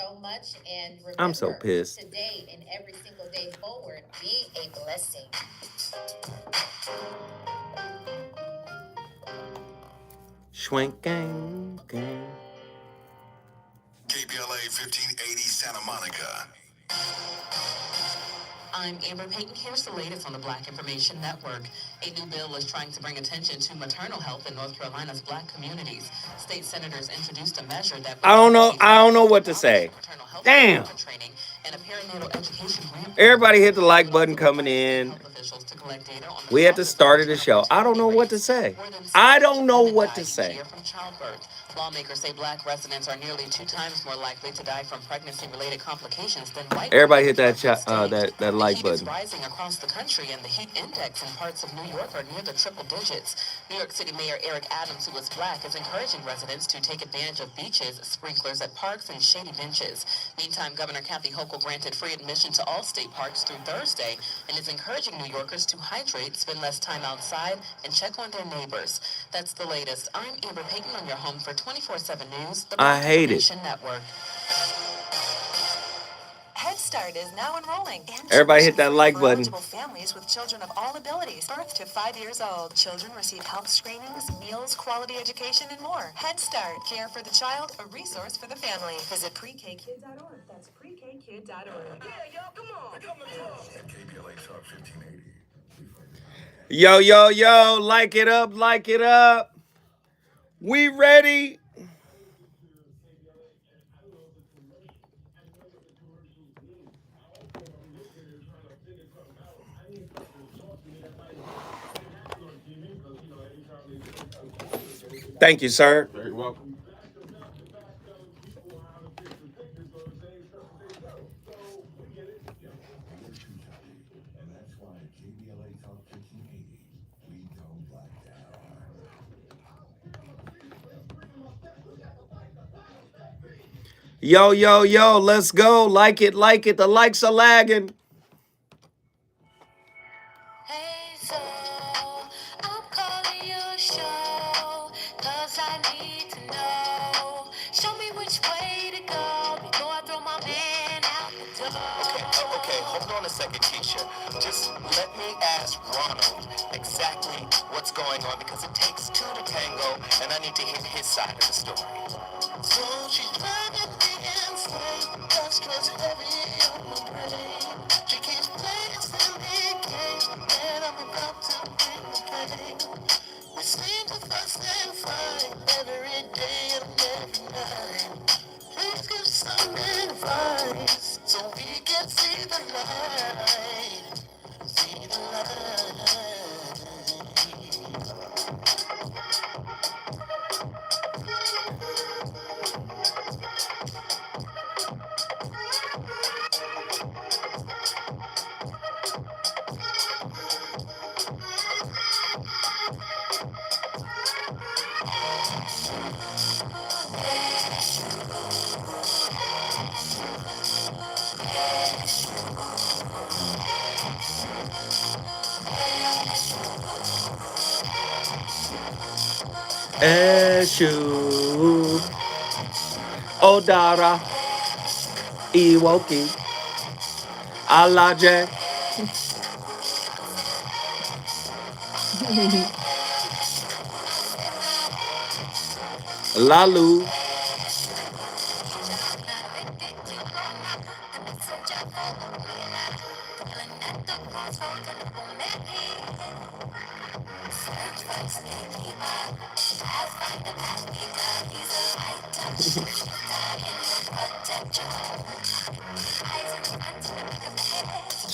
so much. And I'm so remember, pissed. today and every single day forward, be a blessing. Schwank gang gang. KBLA 1580 Santa Monica. I'm Amber Payton. Here's the latest on the Black Information Network. A new bill is trying to bring attention to maternal health in North Carolina's Black communities. State senators introduced a measure that I don't know what to say. Damn. Training and a perinatal education grant. Everybody hit the like button coming in. We had to start the show. I don't know what to say. I don't know what to say. From childbirth. Lawmakers say Black residents are nearly 2 times more likely to die from pregnancy-related complications than white. Everybody hit that that like button. Heat is rising across the country, and the heat index in parts of New York are near the triple digits. New York City Mayor Eric Adams, who is Black, is encouraging residents to take advantage of beaches, sprinklers at parks, and shady benches. Meantime, Governor Kathy Hochul granted free admission to all state parks through Thursday and is encouraging New Yorkers to hydrate, spend less time outside, and check on their neighbors. That's the latest. I'm Amber Payton on your home for 24/7 News, the I hate it. Information Network. Head Start is now enrolling. Everybody hit that like button. Families with children of all abilities, birth to 5 years old. Children receive health screenings, meals, quality education, and more. Head Start, care for the child, a resource for the family. Visit prekkid.org. That's prekkid.org. Yeah, y'all, come on. At KBLA Talk 1580. Yo, yo, yo, like it up, like it up. We ready? Thank you, sir. Very welcome. And that's why at KBLA Talk 1580, we don't black down. Yo, yo, yo, let's go. Like it, like it. The likes are lagging. Hey, so I'm calling your show, 'cause I need to know. Show me which way to go before I throw my man out the door. Okay, hold on a second, Keisha. Just let me ask Ronald exactly what's going on, because it takes two to tango, and I need to hear his side of the story. So she's driving me insane, that stress heavy on my brain. She keeps playing silly games, and I'm about to bring the pain. We seem to fuss and fight every day and every night. Please give some advice so we can see the light. See the light. Eshu, Odara, Iwoki, Alaje. Lalu.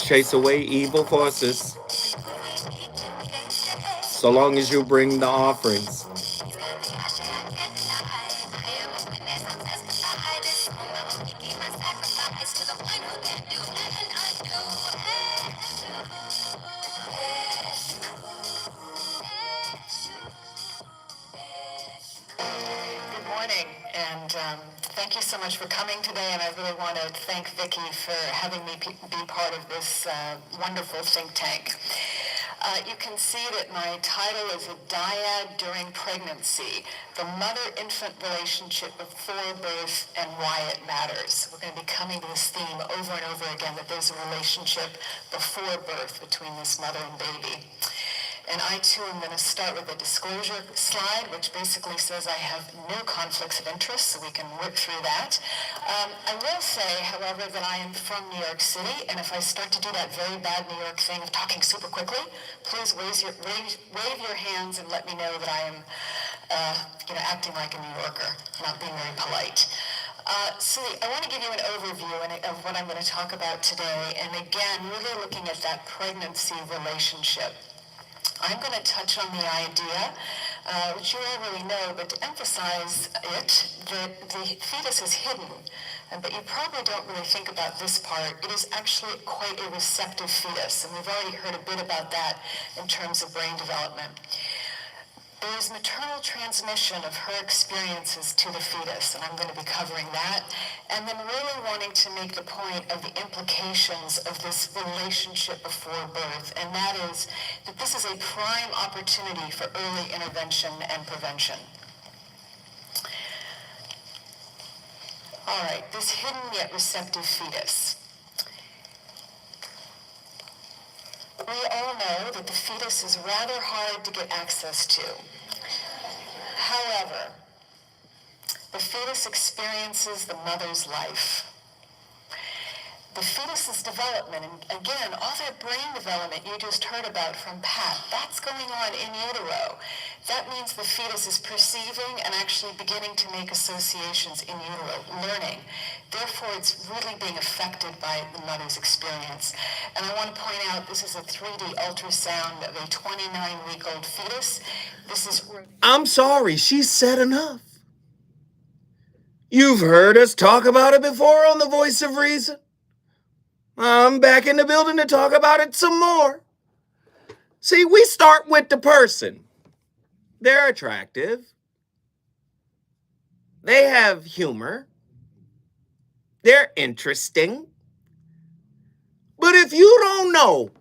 Chase away evil forces. So long as you bring the offerings. Good morning, and thank you so much for coming today, and I really want to thank Vicki for having me be part of this wonderful think tank. You can see that my title is a dyad during pregnancy, the mother-infant relationship before birth and why it matters. We're going to be coming to this theme over and over again, that there's a relationship before birth between this mother and baby. And I too am going to start with a disclosure slide, which basically says I have no conflicts of interest, so we can work through that. I will say, however, that I am from New York City, and if I start to do that very bad New York thing of talking super quickly, please wave your hands and let me know that I am acting like a New Yorker, not being very polite. So I want to give you an overview of what I'm going to talk about today, and again, really looking at that pregnancy relationship. I'm going to touch on the idea, which you already know, but to emphasize it, that the fetus is hidden. But you probably don't really think about this part. It is actually quite a receptive fetus, and we've already heard a bit about that in terms of brain development. There is maternal transmission of her experiences to the fetus, and I'm going to be covering that. And then really wanting to make the point of the implications of this relationship before birth, and that is that this is a prime opportunity for early intervention and prevention. All right, this hidden yet receptive fetus. We all know that the fetus is rather hard to get access to. However, the fetus experiences the mother's life. The fetus's development, and again, all that brain development you just heard about from Pat, that's going on in utero. That means the fetus is perceiving and actually beginning to make associations in utero, learning. Therefore, it's really being affected by the mother's experience. And I want to point out, this is a 3D ultrasound of a 29-week-old fetus. This is... I'm sorry, she said enough. You've heard us talk about it before on The Voice of Reason. I'm back in the building to talk about it some more. See, we start with the person. They're attractive. They have humor. They're interesting. But if you don't know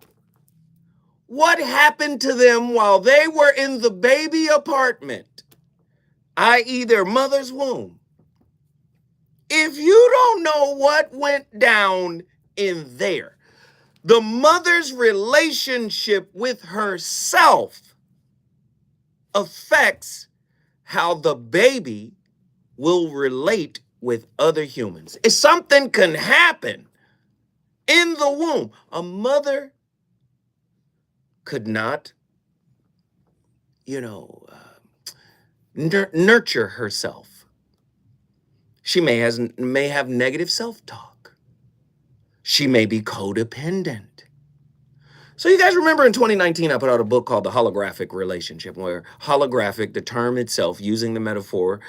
what happened to them while they were in the baby apartment, i.e. their mother's womb, if you don't know what went down in there, the mother's relationship with herself affects how the baby will relate with other humans. If something can happen in the womb, a mother could not, nurture herself. She may have negative self-talk. She may be codependent. So you guys remember in 2019, I put out a book called The Holographic Relationship, where holographic, the term itself, using the metaphor,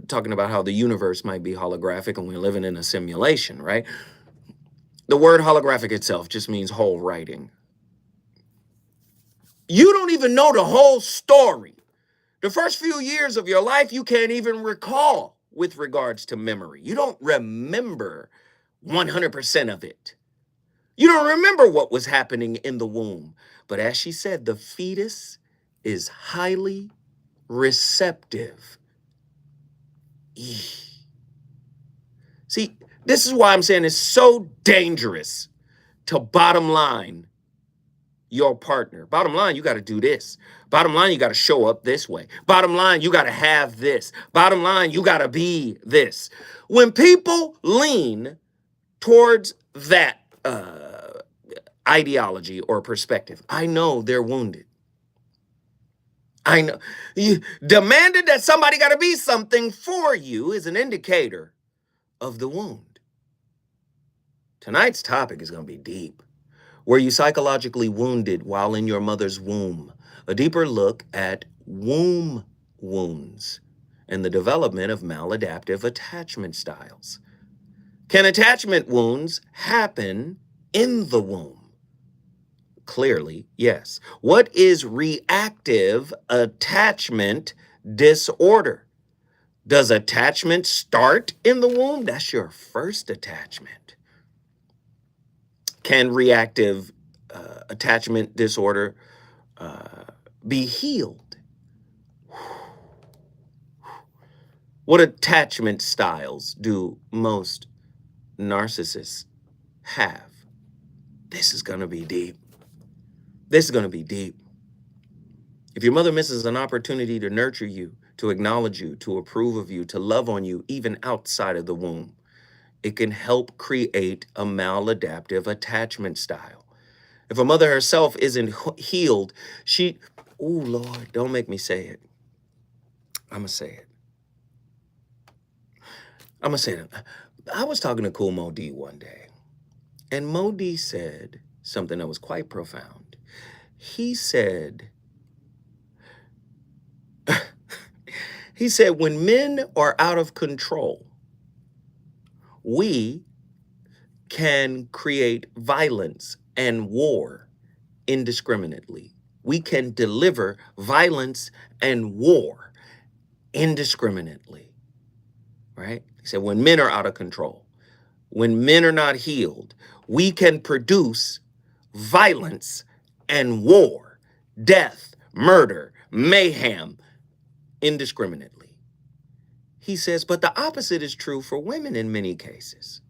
talking about how the universe might be holographic and we're living in a simulation, right? The word holographic itself just means whole writing. You don't even know the whole story. The first few years of your life, you can't even recall with regards to memory. You don't remember 100% of it. You don't remember what was happening in the womb. But as she said, the fetus is highly receptive. See, this is why I'm saying it's so dangerous to bottom line your partner. Bottom line, you got to do this. Bottom line, you got to show up this way. Bottom line, you got to have this. Bottom line, you got to be this. When people lean towards that ideology or perspective, I know they're wounded. I know. Demanding that somebody got to be something for you is an indicator of the wound. Tonight's topic is going to be deep. Were you psychologically wounded while in your mother's womb? A deeper look at womb wounds and the development of maladaptive attachment styles. Can attachment wounds happen in the womb? Clearly, yes. What is reactive attachment disorder? Does attachment start in the womb? That's your first attachment. Can reactive attachment disorder be healed? What attachment styles do most narcissists have? This is going to be deep. This is going to be deep. If your mother misses an opportunity to nurture you, to acknowledge you, to approve of you, to love on you, even outside of the womb, it can help create a maladaptive attachment style. If a mother herself isn't healed, oh Lord, don't make me say it. I'm going to say it. I'm going to say it. I was talking to Cool Mo D one day, and Mo D said something that was quite profound. He said, when men are out of control, we can create violence and war indiscriminately. We can deliver violence and war indiscriminately, right? He said, when men are out of control, when men are not healed, we can produce violence and war, death, murder, mayhem indiscriminately. He says, but the opposite is true for women in many cases.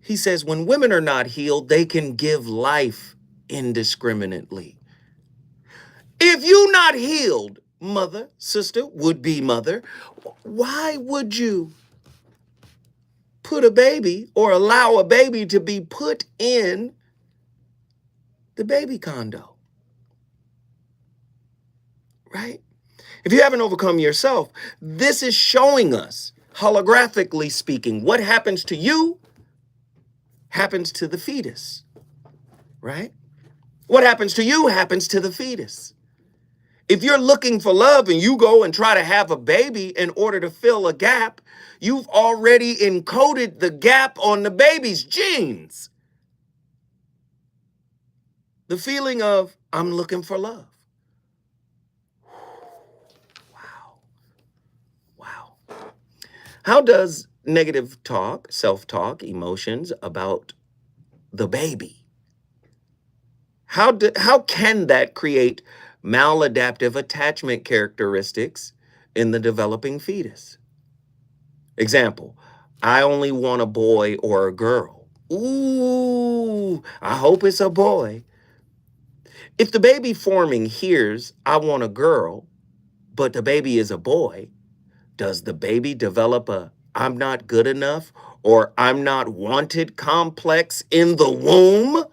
He says, when women are not healed, they can give life indiscriminately. If you're not healed, mother, sister, would-be mother, why would you put a baby or allow a baby to be put in the baby condo? Right? If you haven't overcome yourself, this is showing us, holographically speaking, what happens to you happens to the fetus, right? What happens to you happens to the fetus. If you're looking for love and you go and try to have a baby in order to fill a gap, you've already encoded the gap on the baby's genes. The feeling of, I'm looking for love. Wow. How does negative talk, self-talk, emotions about the baby, how can that create maladaptive attachment characteristics in the developing fetus? Example, I only want a boy or a girl. Ooh, I hope it's a boy. If the baby forming hears, I want a girl, but the baby is a boy, does the baby develop a I'm not good enough or I'm not wanted complex in the womb?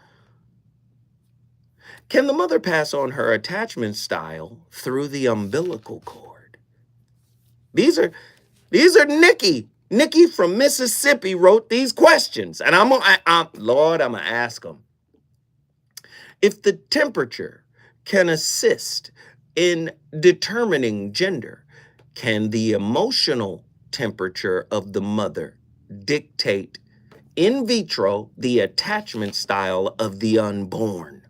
Can the mother pass on her attachment style through the umbilical cord? These are Nikki. Nikki from Mississippi wrote these questions, and Lord, I'm gonna ask them. If the temperature can assist in determining gender, can the emotional temperature of the mother dictate in vitro the attachment style of the unborn?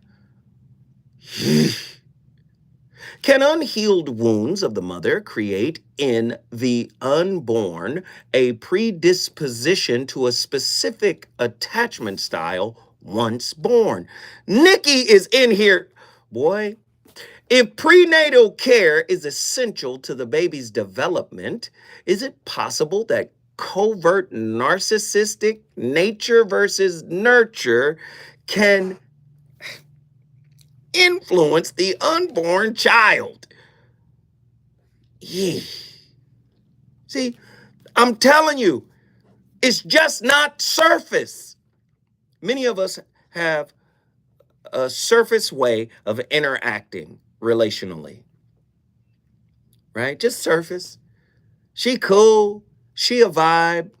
Can unhealed wounds of the mother create in the unborn a predisposition to a specific attachment style once born? Nikki is in here. Boy, if prenatal care is essential to the baby's development, is it possible that covert narcissistic nature versus nurture can influence the unborn child? Yeah. See, I'm telling you, it's just not surface. Many of us have a surface way of interacting relationally, right? Just surface. She cool, she a vibe.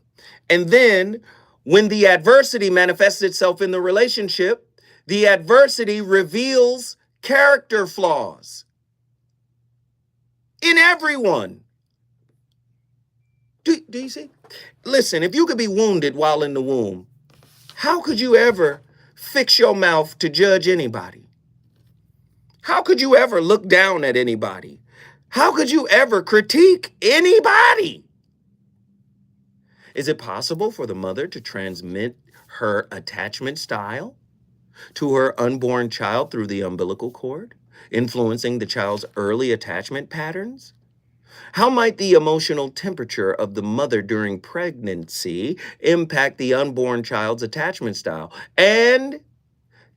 And then when the adversity manifests itself in the relationship, the adversity reveals character flaws in everyone. Do you see? Listen, if you could be wounded while in the womb, how could you ever fix your mouth to judge anybody? How could you ever look down at anybody? How could you ever critique anybody? Is it possible for the mother to transmit her attachment style to her unborn child through the umbilical cord, influencing the child's early attachment patterns? How might the emotional temperature of the mother during pregnancy impact the unborn child's attachment style? And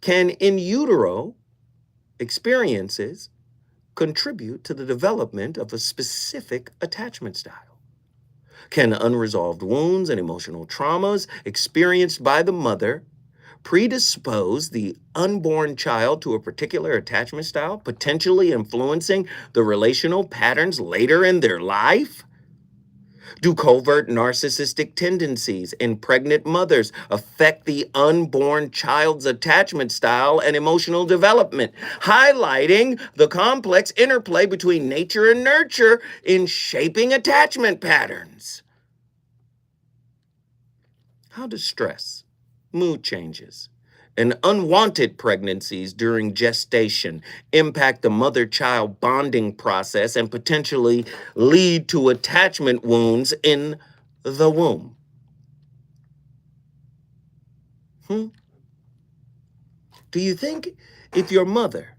can in utero experiences contribute to the development of a specific attachment style? Can unresolved wounds and emotional traumas experienced by the mother predispose the unborn child to a particular attachment style, potentially influencing the relational patterns later in their life? Do covert narcissistic tendencies in pregnant mothers affect the unborn child's attachment style and emotional development, highlighting the complex interplay between nature and nurture in shaping attachment patterns? How does stress, mood changes, and unwanted pregnancies during gestation impact the mother-child bonding process and potentially lead to attachment wounds in the womb? Do you think if your mother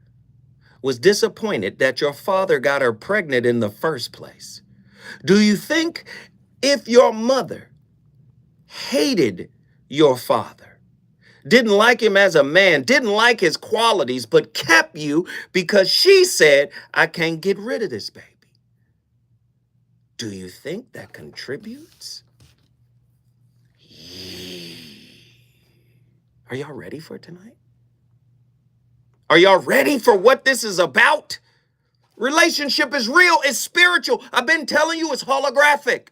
was disappointed that your father got her pregnant in the first place, do you think if your mother hated your father, didn't like him as a man, didn't like his qualities, but kept you because she said, I can't get rid of this baby, do you think that contributes? Are y'all ready for tonight? Are y'all ready for what this is about? Relationship is real, it's spiritual. I've been telling you it's holographic.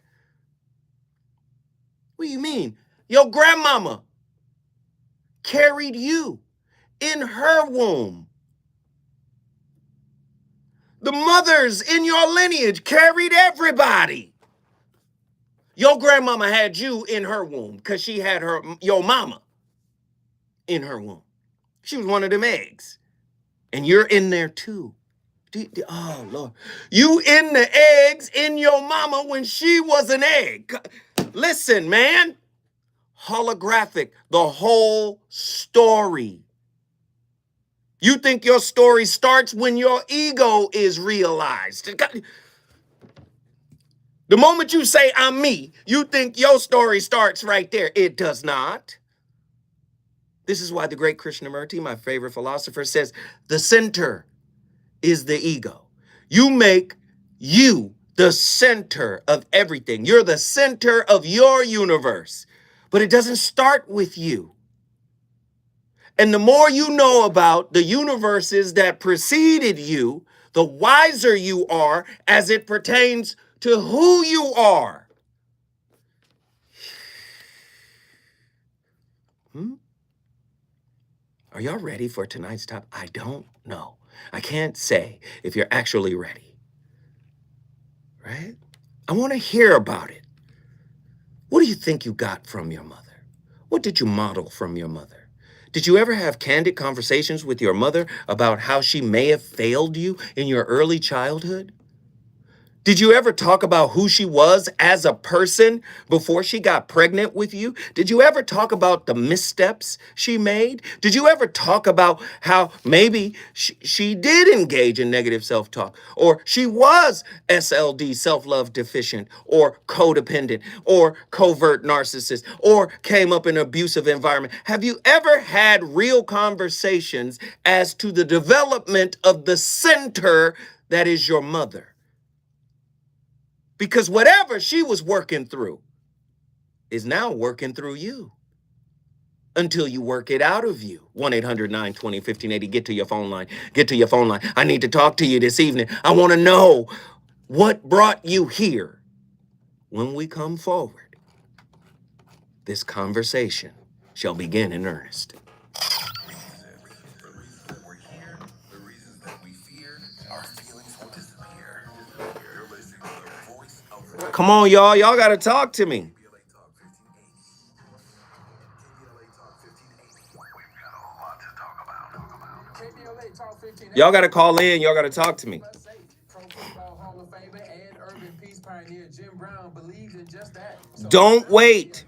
What do you mean? Your grandmama carried you in her womb. The mothers in your lineage carried everybody. Your grandmama had you in her womb because she had your mama in her womb. She was one of them eggs. And you're in there too. Oh, Lord. You in the eggs in your mama when she was an egg. Listen, man. Holographic, the whole story. You think your story starts when your ego is realized. The moment you say, I'm me, you think your story starts right there. It does not. This is why the great Krishnamurti, my favorite philosopher, says the center is the ego. You make you the center of everything. You're the center of your universe. But it doesn't start with you. And the more you know about the universes that preceded you, the wiser you are as it pertains to who you are. Are y'all ready for tonight's topic? I don't know. I can't say if you're actually ready. Right? I want to hear about it. What do you think you got from your mother? What did you model from your mother? Did you ever have candid conversations with your mother about how she may have failed you in your early childhood? Did you ever talk about who she was as a person before she got pregnant with you? Did you ever talk about the missteps she made? Did you ever talk about how maybe she did engage in negative self-talk, or she was SLD, self-love deficient, or codependent, or covert narcissist, or came up in an abusive environment? Have you ever had real conversations as to the development of the center that is your mother? Because whatever she was working through is now working through you until you work it out of you. 1-800-920-1580. Get to your phone line. Get to your phone line. I need to talk to you this evening. I want to know what brought you here. When we come forward, this conversation shall begin in earnest. Come on, y'all. Y'all got to talk to me. Y'all got to call in. Y'all got to talk to me. Don't wait.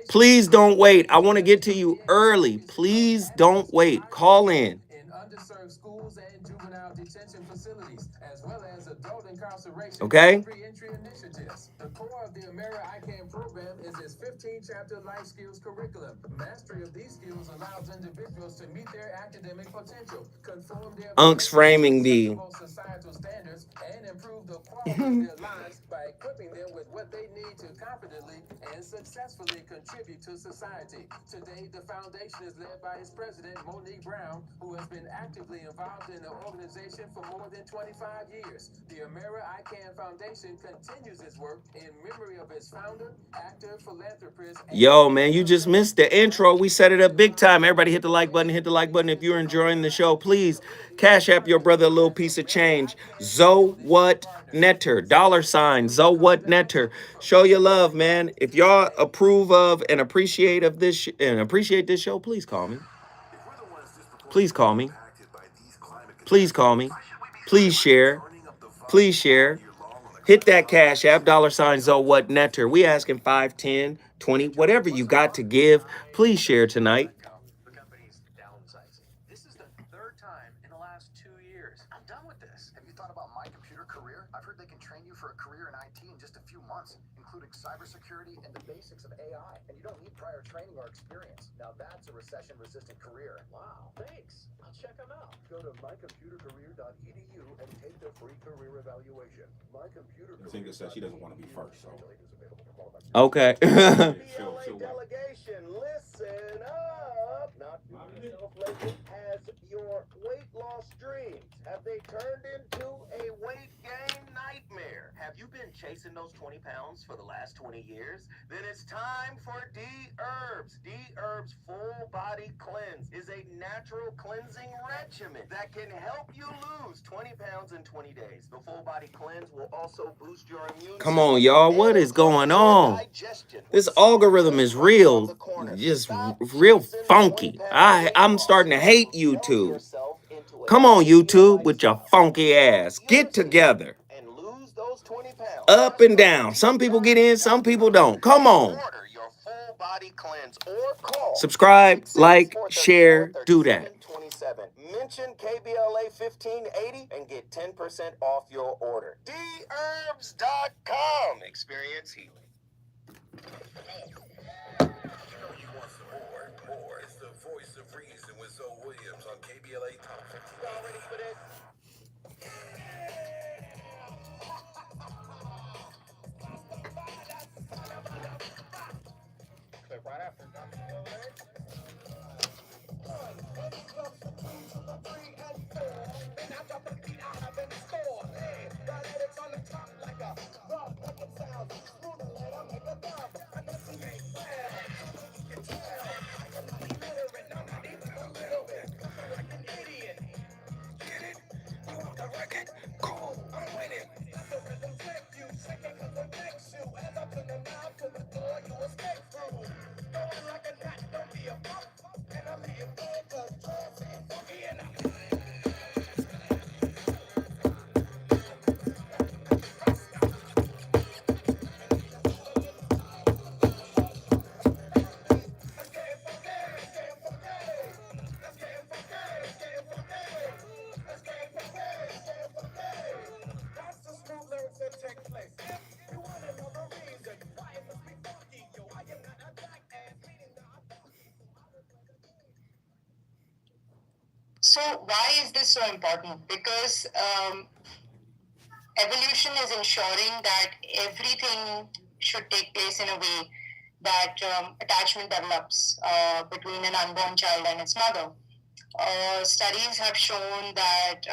Please don't wait. I want to get to you early. Please don't wait. Call in. Underserved schools and juvenile detention facilities, as well as adult incarceration. Okay? And reentry initiatives. The core of the America I Can program is its 15-chapter life skills curriculum. Mastery of these skills allows individuals to meet their academic potential, conform their Unc's framing the acceptable societal standards, and improve the quality of their lives by equipping them with what they need to confidently and successfully contribute to society. Today, the foundation is led by its president, Monique Brown, who has been actively involved in the organization for more than 25 years. The America I Can Foundation continues its work in memory of its founder, actor, philanthropist. Yo, man, you just missed the intro. We set it up big time. Everybody hit the like button, hit the like button. If you're enjoying the show, please cash app your brother a little piece of change. What Netter, $, What Netter. Show your love, man. If y'all approve of and appreciate this show, please call me. Please call me. Please call me. Please share. Please share. Hit that cash app, $, What Netter. We asking 5, 10, 20, whatever you got to give. Please share tonight. The company's downsizing. This is the third time in the last 2 years. I'm done with this. Have you thought about My Computer Career? I've heard they can train you for a career in IT in just a few months, including cybersecurity and the basics of AI. And you don't need prior training or experience. Now that's a recession-resistant career. Wow, thanks. I'll check them out. Go to mycomputercareer.edu and take the free career evaluation. My Computer Career. Tinka says she doesn't want to be first, so. Okay. Delegation, listen up. Not yourself lately. Has your weight loss dreams, have they turned into a weight gain nightmare? Have you been chasing those 20 pounds for the last 20 years? Then it's time for D-Herbs. D-Herbs Full Body Cleanse is a natural cleansing regimen that can help you lose 20 pounds in 20 days. The Full Body Cleanse will also boost your immune Come on, y'all. What is going on? This algorithm is real, just real funky. I'm starting to hate YouTube. Come on, YouTube, with your funky ass. Get together. Up and down. Some people get in, some people don't. Come on. Subscribe, like, share, do that. Mention KBLA 1580 and get 10% off your order. DHerbs.com. Experience healing. You know you want some more. It's the voice of reason with Zoe Williams on KBLA Top 50. Y'all ready for this? Clip right after. So why is this so important? Because evolution is ensuring that everything should take place in a way that attachment develops between an unborn child and its mother. Studies have shown that,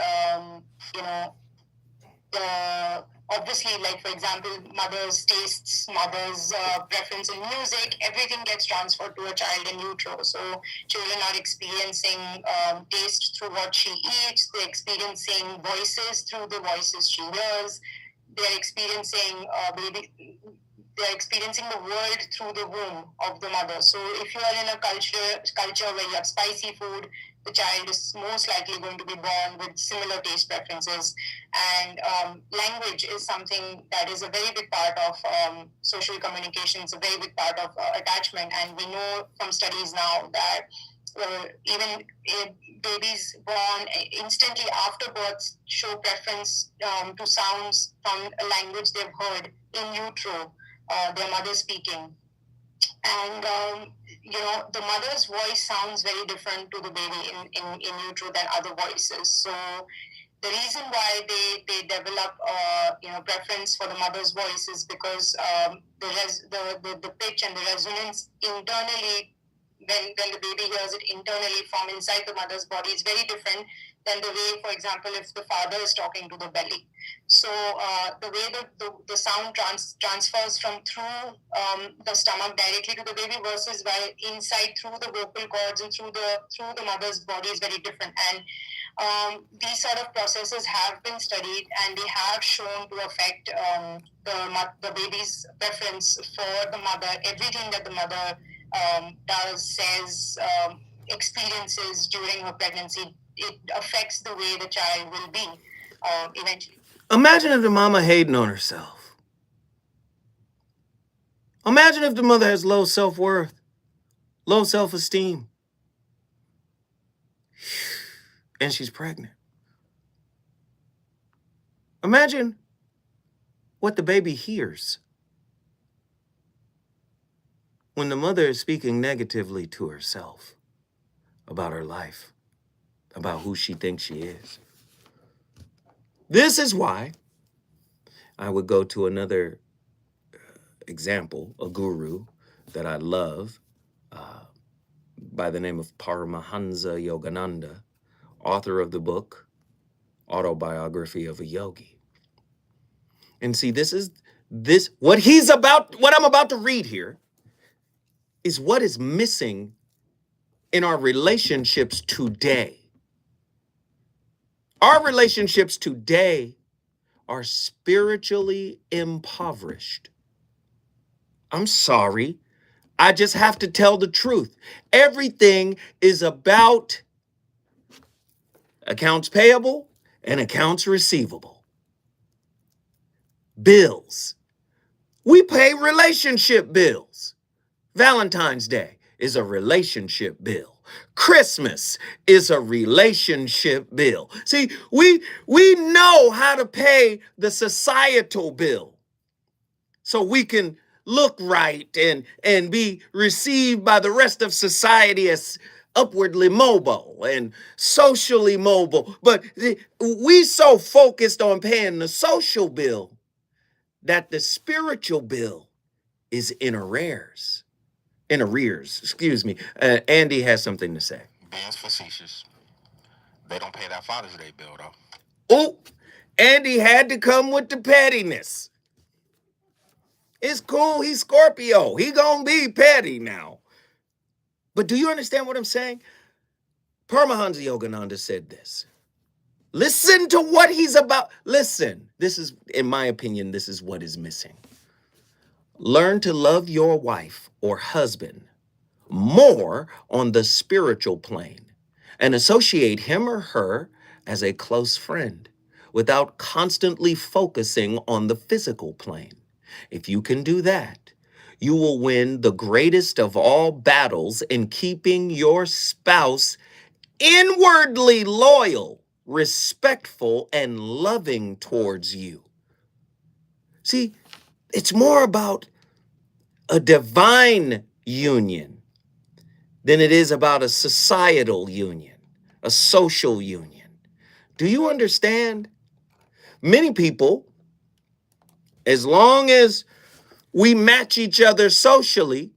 obviously, like, for example, mother's tastes, mother's preference in music, everything gets transferred to a child in utero. So children are experiencing taste through what she eats. They're experiencing voices through the voices she hears. They're experiencing they're experiencing the world through the womb of the mother. So if you are in a culture where you have spicy food, the child is most likely going to be born with similar taste preferences. And language is something that is a very big part of social communication. It's a very big part of attachment. And we know from studies now that even babies born instantly after birth show preference to sounds from a language they've heard in utero, their mother speaking. And the mother's voice sounds very different to the baby in utero than other voices. So the reason why they develop preference for the mother's voice is because the pitch and the resonance internally, when the baby hears it internally from inside the mother's body, is very different than the way, for example, if the father is talking to the belly. So the way the sound transfers from through the stomach directly to the baby versus by inside through the vocal cords and through the mother's body is very different. And these sort of processes have been studied, and they have shown to affect the baby's preference for the mother. Everything that the mother does, says, experiences during her pregnancy, it affects the way the child will be eventually. Imagine if the mama hating on herself. Imagine if the mother has low self-worth, low self-esteem, and she's pregnant. Imagine what the baby hears when the mother is speaking negatively to herself about her life, about who she thinks she is. This is why I would go to another example, a guru that I love, by the name of Paramahansa Yogananda, author of the book Autobiography of a Yogi. And see, what I'm about to read here is what is missing in our relationships today. Our relationships today are spiritually impoverished. I'm sorry. I just have to tell the truth. Everything is about accounts payable and accounts receivable. Bills. We pay relationship bills. Valentine's Day is a relationship bill. Christmas is a relationship bill. See, we know how to pay the societal bill so we can look right and be received by the rest of society as upwardly mobile and socially mobile. But we so focused on paying the social bill that the spiritual bill is in arrears. Excuse me. Andy has something to say. Being facetious. They don't pay that Father's Day bill, though. Oh, Andy had to come with the pettiness. It's cool. He's Scorpio. He gonna be petty now. But do you understand what I'm saying? Paramahansa Yogananda said this. Listen to what he's about. Listen, this is, in my opinion, this is what is missing. Learn to love your wife or husband more on the spiritual plane and associate him or her as a close friend without constantly focusing on the physical plane. If you can do that, you will win the greatest of all battles in keeping your spouse inwardly loyal, respectful, and loving towards you. See, it's more about a divine union than it is about a societal union, a social union. Do you understand? Many people, as long as we match each other socially,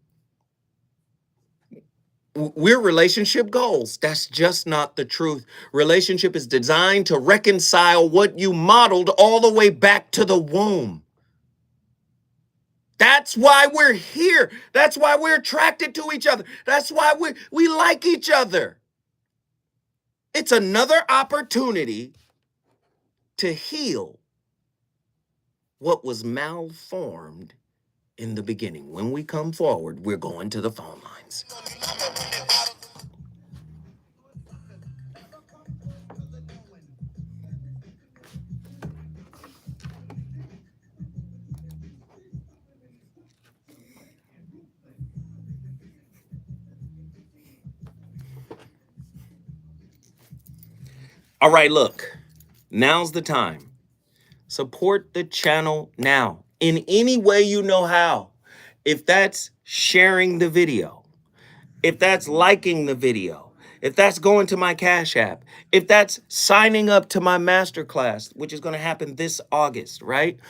we're relationship goals. That's just not the truth. Relationship is designed to reconcile what you modeled all the way back to the womb. That's why we're here. That's why we're attracted to each other. That's why we like each other. It's another opportunity to heal what was malformed in the beginning. When we come forward, we're going to the phone lines. All right, look, now's the time. Support the channel now in any way you know how. If that's sharing the video, if that's liking the video, if that's going to my Cash App, if that's signing up to my masterclass, which is going to happen this August, right?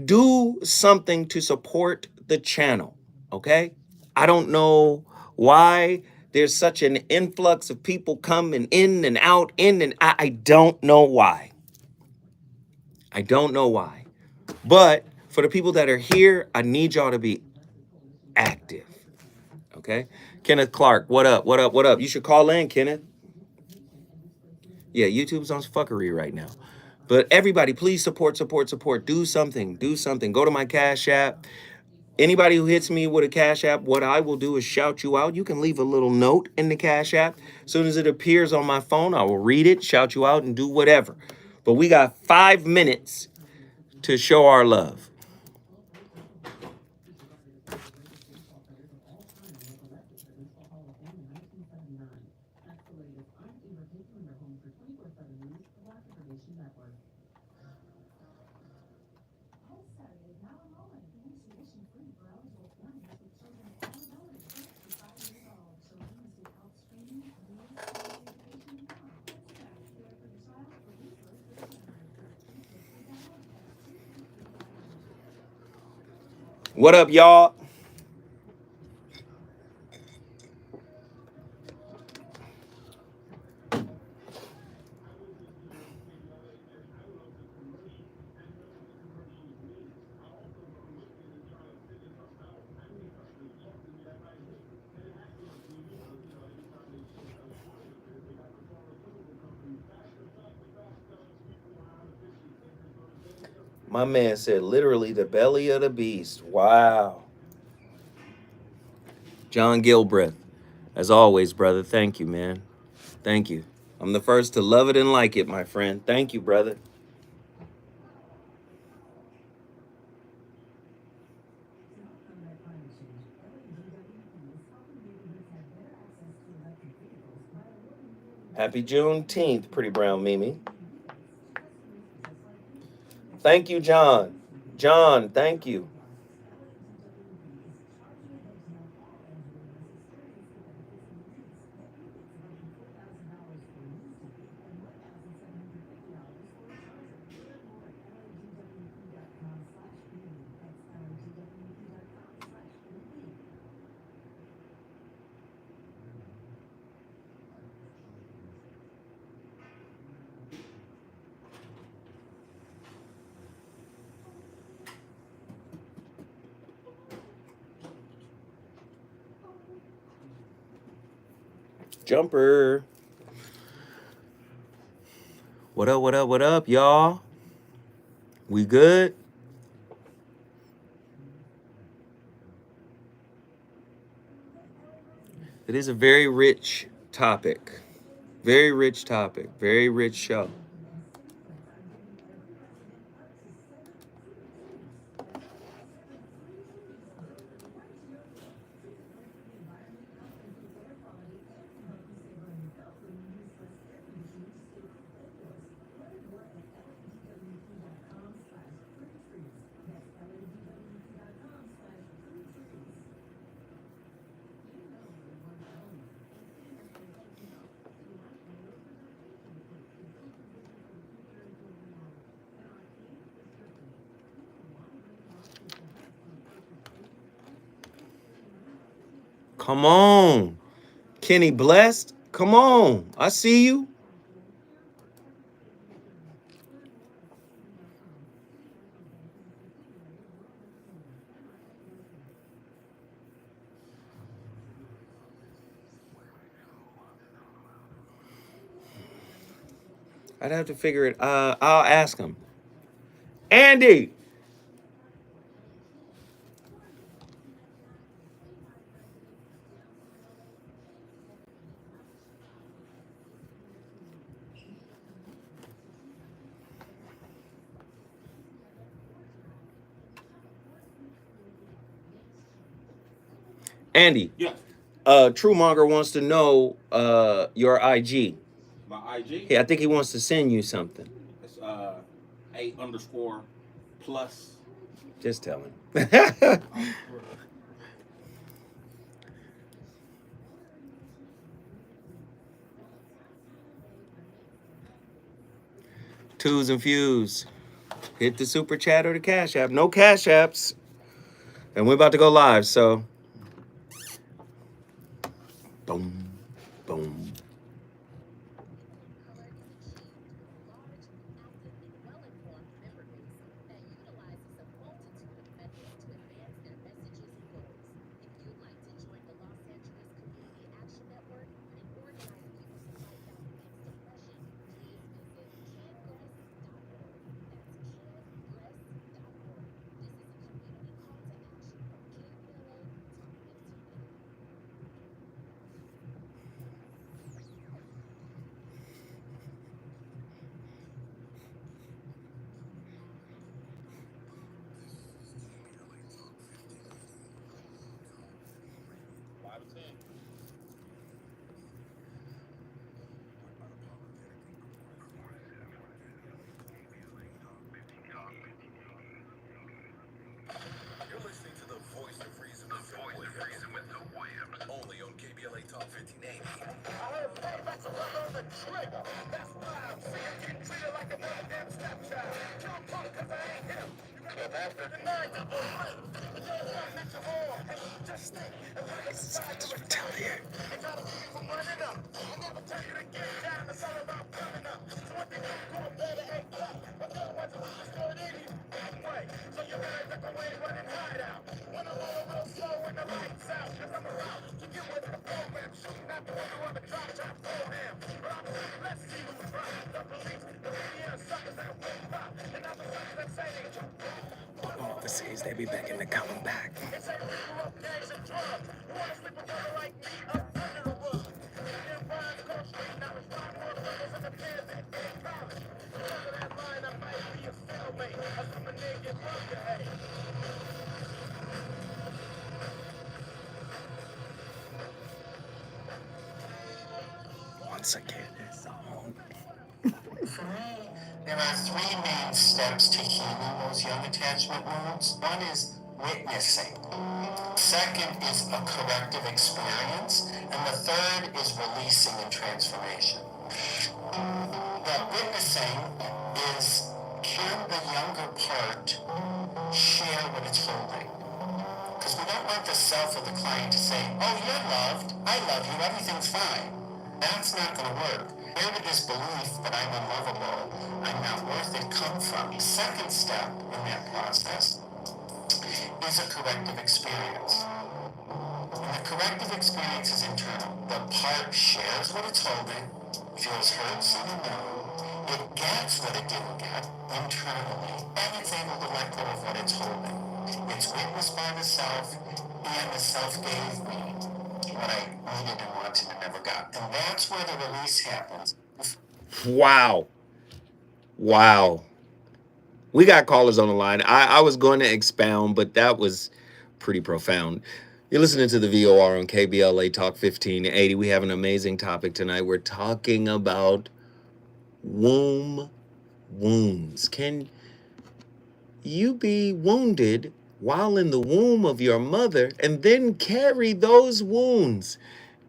Do something to support the channel, okay? I don't know why there's such an influx of people coming in and out, in and out. I don't know why. I don't know why. But for the people that are here, I need y'all to be active, okay? Kenneth Clark, what up, what up, what up? You should call in, Kenneth. Yeah, YouTube's on fuckery right now. But everybody, please support, support, support. Do something, do something. Go to my Cash App. Anybody who hits me with a Cash App, what I will do is shout you out. You can leave a little note in the Cash App. As soon as it appears on my phone, I will read it, shout you out, and do whatever. But we got 5 minutes to show our love. What up, y'all? My man said literally the belly of the beast. Wow. John Gilbreth, as always, brother, thank you, man. Thank you. I'm the first to love it and like it, my friend. Thank you, brother. Happy Juneteenth, pretty brown Mimi. Thank you, John. John, thank you. Jumper. What up, what up, what up, y'all? We good? It is a very rich topic. Very rich topic. Very rich show. Come on. Kenny Blessed. Come on. I see you. I'd have to figure it. I'll ask him. Andy. Andy. Yes. Truemonger wants to know your IG. My IG. Yeah, I think he wants to send you something. It's A_plus. Just tell him. Twos and Fuse. Hit the super chat or the cash app. No cash apps. And we're about to go live, so. Boom, boom. You're listening to the voice of reason with Zoe Williams. Only on KBLA Talk 1580. I heard payback's a brother on the trigger. That's why I'm sick of getting treated like a goddamn stepchild. Kill a punk 'cause I ain't him. You got a bastard denied the right. The day one that you all. Just think. If I can decide to retaliate. And try to keep you from running up. I never tell you to get down. It's all about coming up. So what they do, go better ain't black. But otherwise it's just going in you. Way. So you better duck away, run and hide out. When I'm all real slow when the lights out. 'Cause I'm around to get with the program. Shooting at the window of a drop top for him. Let's see who's right. The police, the media, suckers that will pop. And other suckers that say they jump. Overseas, they be begging to come back. It's a real of gangs and drugs. You wanna sleep with a brother like me up under the rug. Them rhymes go straight. Now it's five more brothers in the pen that in college. Because of that line, I might be a cellmate. Or some nigga fuck your hate. Once again, it's on. For me, there are three main steps to healing those young attachment wounds. One is witnessing. Second is a corrective experience. And the third is releasing and transformation. The witnessing is, can the younger part share what it's holding? Because we don't want the self of the client to say, oh, you're loved, I love you, everything's fine. That's not going to work. Where did this belief that I'm unlovable, I'm not worth it come from? The second step in that process is a corrective experience. And the corrective experience is internal. The part shares what it's holding, feels heard, seen, and known. It gets what it didn't get internally, and it's able to let go of what it's holding. It's witnessed by the self, and the self gave me what I needed and wanted and never got. And that's where the release happens. Wow. Wow. We got callers on the line. I was going to expound, but that was pretty profound. You're listening to the VOR on KBLA Talk 1580. We have an amazing topic tonight. We're talking about womb wounds. Can you be wounded while in the womb of your mother and then carry those wounds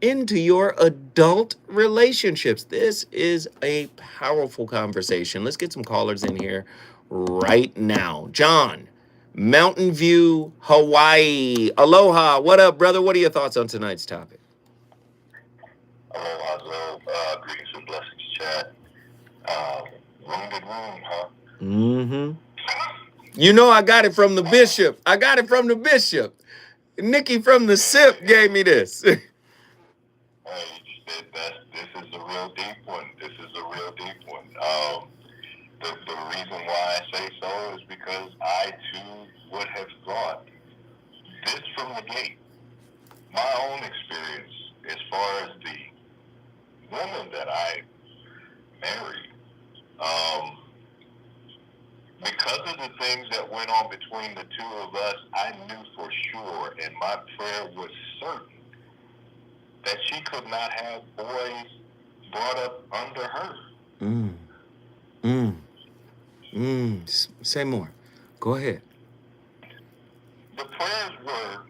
into your adult relationships? This is a powerful conversation. Let's get some callers in here right now. John, Mountain View, Hawaii. Aloha. What up, brother? What are your thoughts on tonight's topic? Aloha, greetings and blessings, chat. Wounded wound, huh? Mm-hmm. You know I got it from the bishop. I got it from the bishop. Nikki from the SIP gave me this. Hey, this is a real deep one. This is a real deep one. The reason why I say so is because I too would have thought this from the gate. My own experience as far as the woman that I married, because of the things that went on between the two of us, I knew for sure, and my prayer was certain that she could not have boys brought up under her. Say more. Go ahead. The prayers were,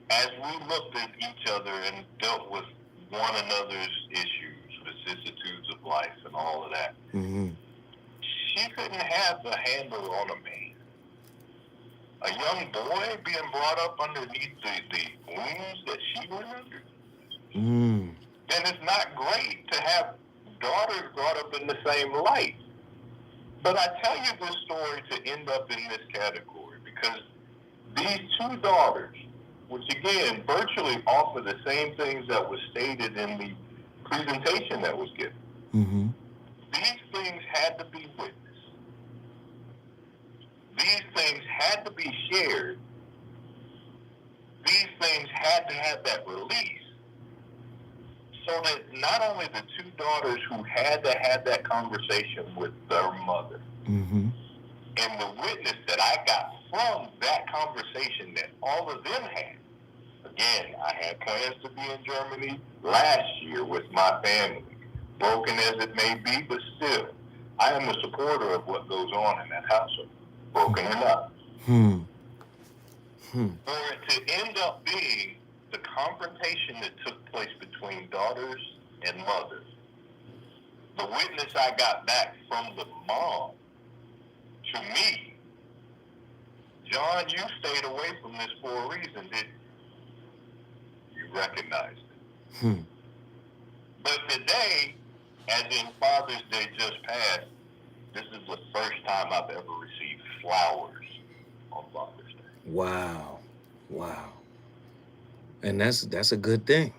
as we looked at each other and dealt with one another's issues, vicissitudes of life and all of that, she couldn't have the handle on a man. A young boy being brought up underneath the wounds that she went under, then it's not great to have daughters brought up in the same light. But I tell you this story to end up in this category because these two daughters, which again virtually offer the same things that was stated in the presentation that was given, these things had to be witnessed. These things had to be shared. These things had to have that release so that not only the two daughters who had to have that conversation with their mother and the witness that I got from that conversation that all of them had. Again, I had plans to be in Germany last year with my family, broken as it may be, but still, I am a supporter of what goes on in that household, broken or not. For it to end up being the confrontation that took place between daughters and mothers, the witness I got back from the mom to me, John, you stayed away from this for a reason, didn't you? You recognized it. But today, as in Father's Day just passed, this is the first time I've ever received flowers on Father's Day. Wow. And that's a good thing.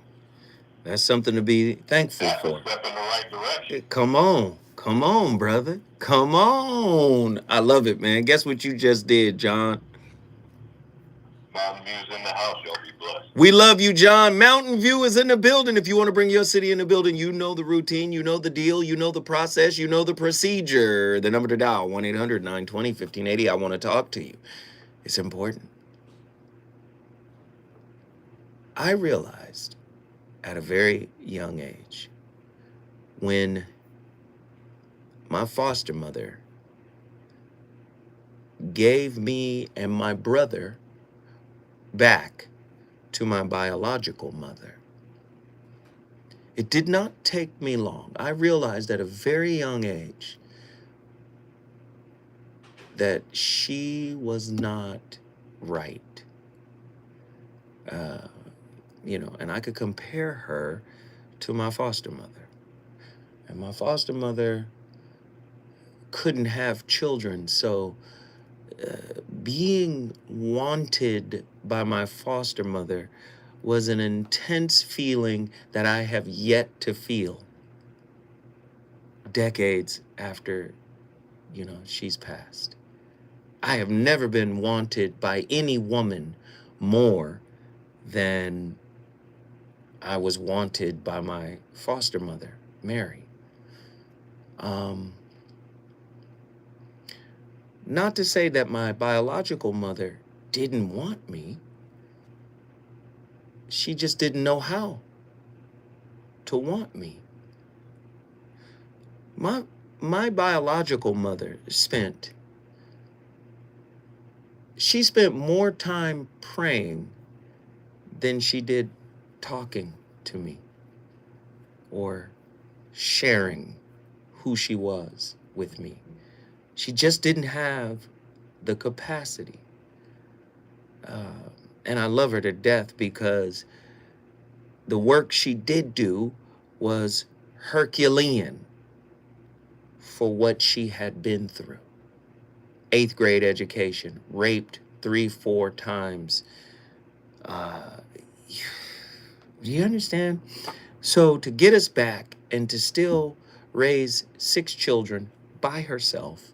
That's something to be thankful That's for. a step in the right direction. Come on, brother. Come on. I love it, man. Guess what you just did, John? Mountain View's in the house. Y'all be blessed. We love you, John. Mountain View is in the building. If you want to bring your city in the building, you know the routine, you know the deal, you know the process, you know the procedure. The number to dial, 1-800-920-1580. I want to talk to you. It's important. I realized at a very young age when my foster mother gave me and my brother back to my biological mother. It did not take me long. I realized at a very young age that she was not right. And I could compare her to my foster mother. And my foster mother couldn't have children, so being wanted by my foster mother was an intense feeling that I have yet to feel decades after, she's passed. I have never been wanted by any woman more than I was wanted by my foster mother, Mary. Not to say that my biological mother didn't want me. She just didn't know how to want me. My biological mother spent more time praying than she did talking to me or sharing who she was with me. She just didn't have the capacity. And I love her to death because the work she did do was Herculean for what she had been through. 8th grade education, raped 3-4 times. Do you understand? So to get us back and to still raise 6 children by herself,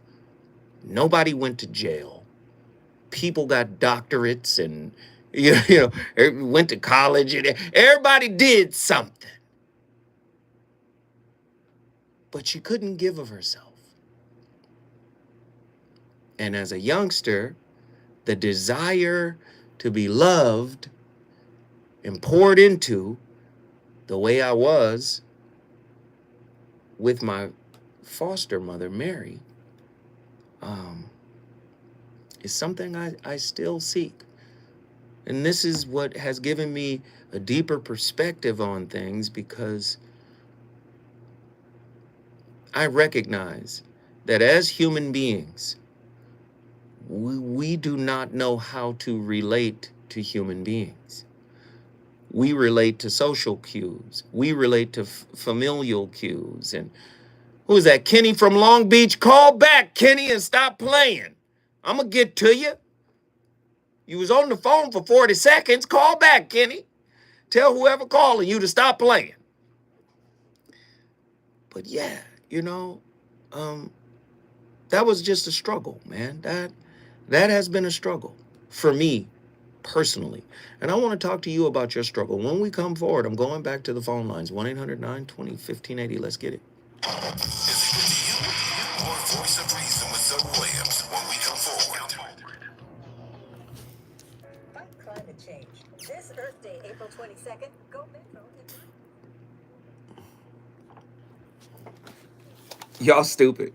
nobody went to jail. People got doctorates and went to college, and everybody did something. But she couldn't give of herself. And as a youngster, the desire to be loved and poured into the way I was with my foster mother, Mary, is something I still seek. And this is what has given me a deeper perspective on things, because I recognize that as human beings, we do not know how to relate to human beings. We relate to social cues. We relate to familial cues. And who is that? Kenny from Long Beach? Call back, Kenny, and stop playing. I'm going to get to you. You was on the phone for 40 seconds. Call back, Kenny. Tell whoever calling you to stop playing. But yeah, that was just a struggle, man. That has been a struggle for me personally. And I want to talk to you about your struggle. When we come forward, I'm going back to the phone lines, 1-800-920-1580. Let's get it. Is it good to you? More Voice of Reason with Zoe Williams when we come forward. Fight climate change. This Earth Day, April 22nd, go Metro. Y'all stupid.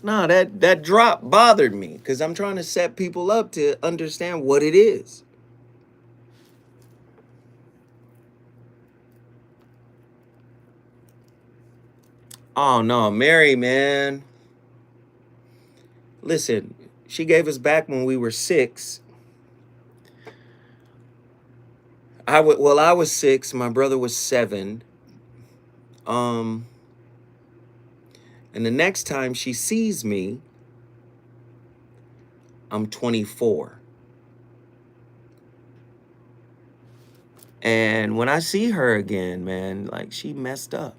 No, that drop bothered me because I'm trying to set people up to understand what it is. Oh no, Mary, man. Listen, she gave us back when we were 6. I was 6. My brother was 7. And the next time she sees me, I'm 24. And when I see her again, man, like, she messed up.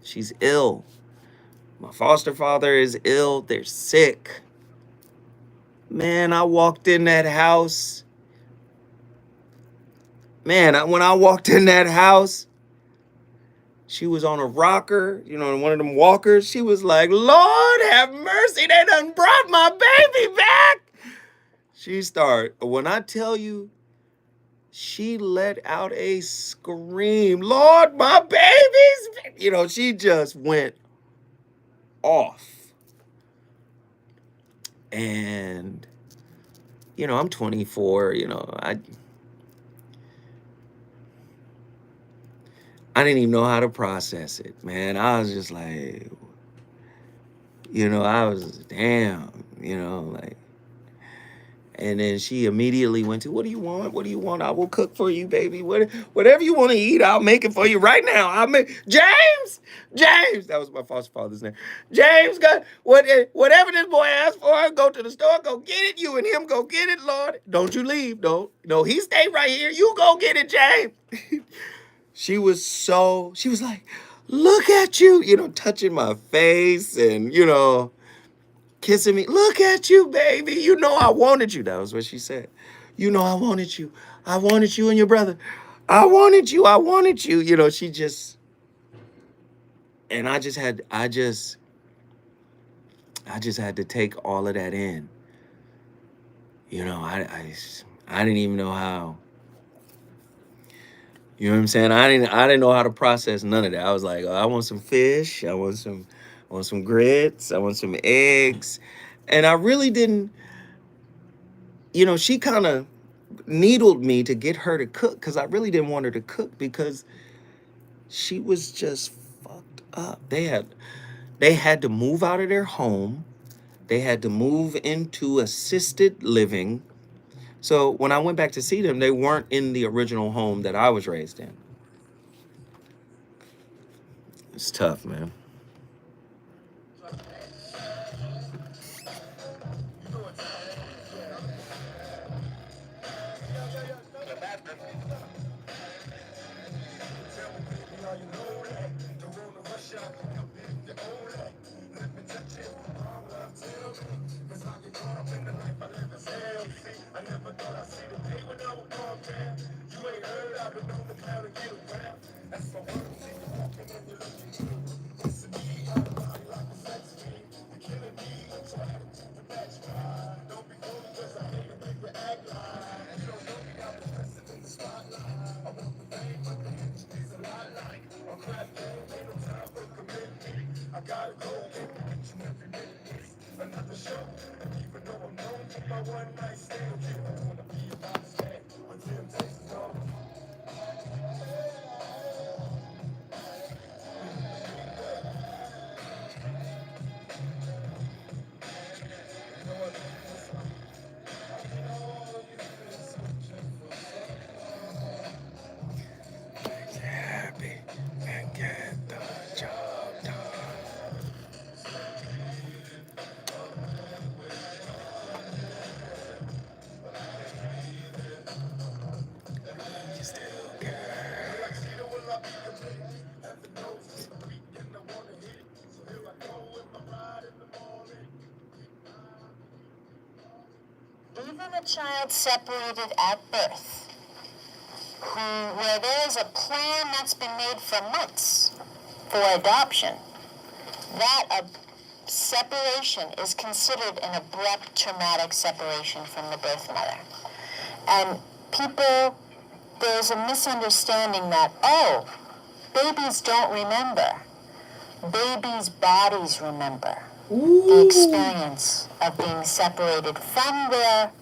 She's ill. My foster father is ill. They're sick. Man, I walked in that house. Man, when I walked in that house, she was on a rocker, one of them walkers. She was like, Lord have mercy, they done brought my baby back. When I tell you, she let out a scream, Lord, my babies. She just went off. And, I'm 24, I didn't even know how to process it, man. I was just like, I was, damn, like. And then she immediately went to, what do you want? What do you want? I will cook for you, baby. Whatever you want to eat, I'll make it for you right now. James, that was my foster father's name. James, whatever this boy asked for, go to the store, go get it. You and him go get it, Lord. Don't you leave, though. No, he stay right here. You go get it, James. She was like, look at you, touching my face and, kissing me. Look at you, baby. I wanted you. That was what she said. I wanted you. I wanted you and your brother. I wanted you. She just, and I just had to take all of that in. I didn't even know how. You know what I'm saying? I didn't know how to process none of that. I was like, oh, I want some fish. I want some grits. I want some eggs. And I really didn't, she kind of needled me to get her to cook because I really didn't want her to cook because she was just fucked up. They had to move out of their home. They had to move into assisted living. So when I went back to see them, they weren't in the original home that I was raised in. It's tough, man. Happy and get the job done. You still care. Even a child separated at birth, where there is a plan that's been made for months for adoption, that separation is considered an abrupt traumatic separation from the birth mother. And people, there's a misunderstanding that, oh, babies don't remember. Babies' bodies remember the experience of being separated from their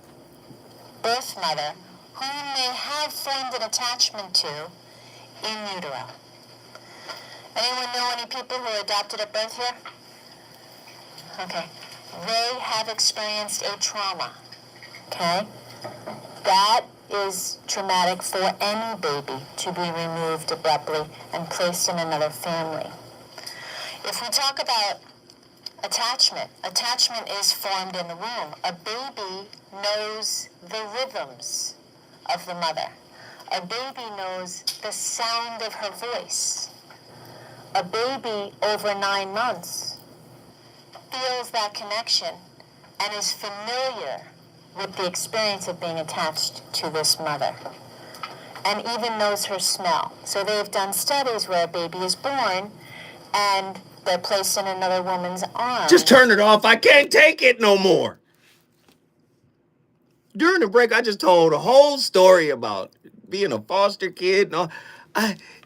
birth mother, whom they have formed an attachment to in utero. Anyone know any people who adopted at birth here? Okay. They have experienced a trauma. Okay? That is traumatic for any baby to be removed abruptly and placed in another family. If we talk about attachment is formed in the womb. A baby knows the rhythms of the mother. A baby knows the sound of her voice. A baby over 9 months feels that connection and is familiar with the experience of being attached to this mother, and even knows her smell. So they've done studies where a baby is born and they're placed in another woman's arms. Just turn it off. I can't take it no more. During the break, I just told a whole story about being a foster kid and all.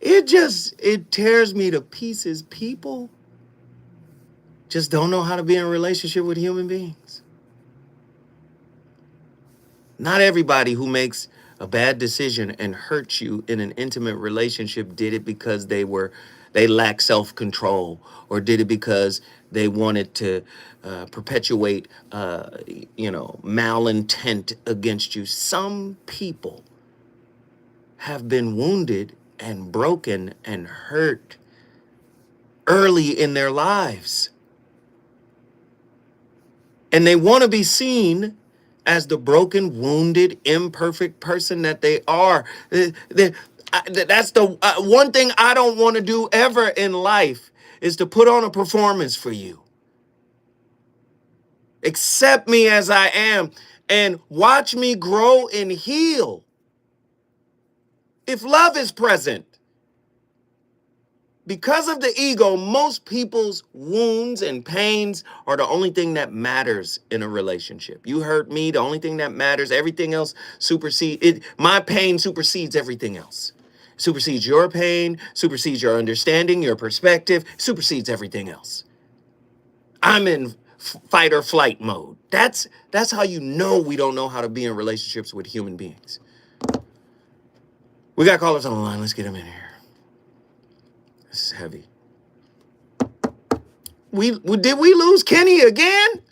It tears me to pieces. People just don't know how to be in a relationship with human beings. Not everybody who makes a bad decision and hurts you in an intimate relationship did it because they lack self-control, or did it because they wanted to perpetuate malintent against you. Some people have been wounded and broken and hurt early in their lives, and they want to be seen as the broken, wounded, imperfect person that they are. That's the one thing I don't want to do ever in life, is to put on a performance for you. Accept me as I am and watch me grow and heal. If love is present, because of the ego, most people's wounds and pains are the only thing that matters in a relationship. You hurt me, the only thing that matters. Everything else supersedes it. My pain supersedes everything else. Supersedes your pain, supersedes your understanding, your perspective, supersedes everything else. I'm in fight or flight mode. That's how you know we don't know how to be in relationships with human beings. We got callers on the line. Let's get them in here. This is heavy. Did we lose Kenny again?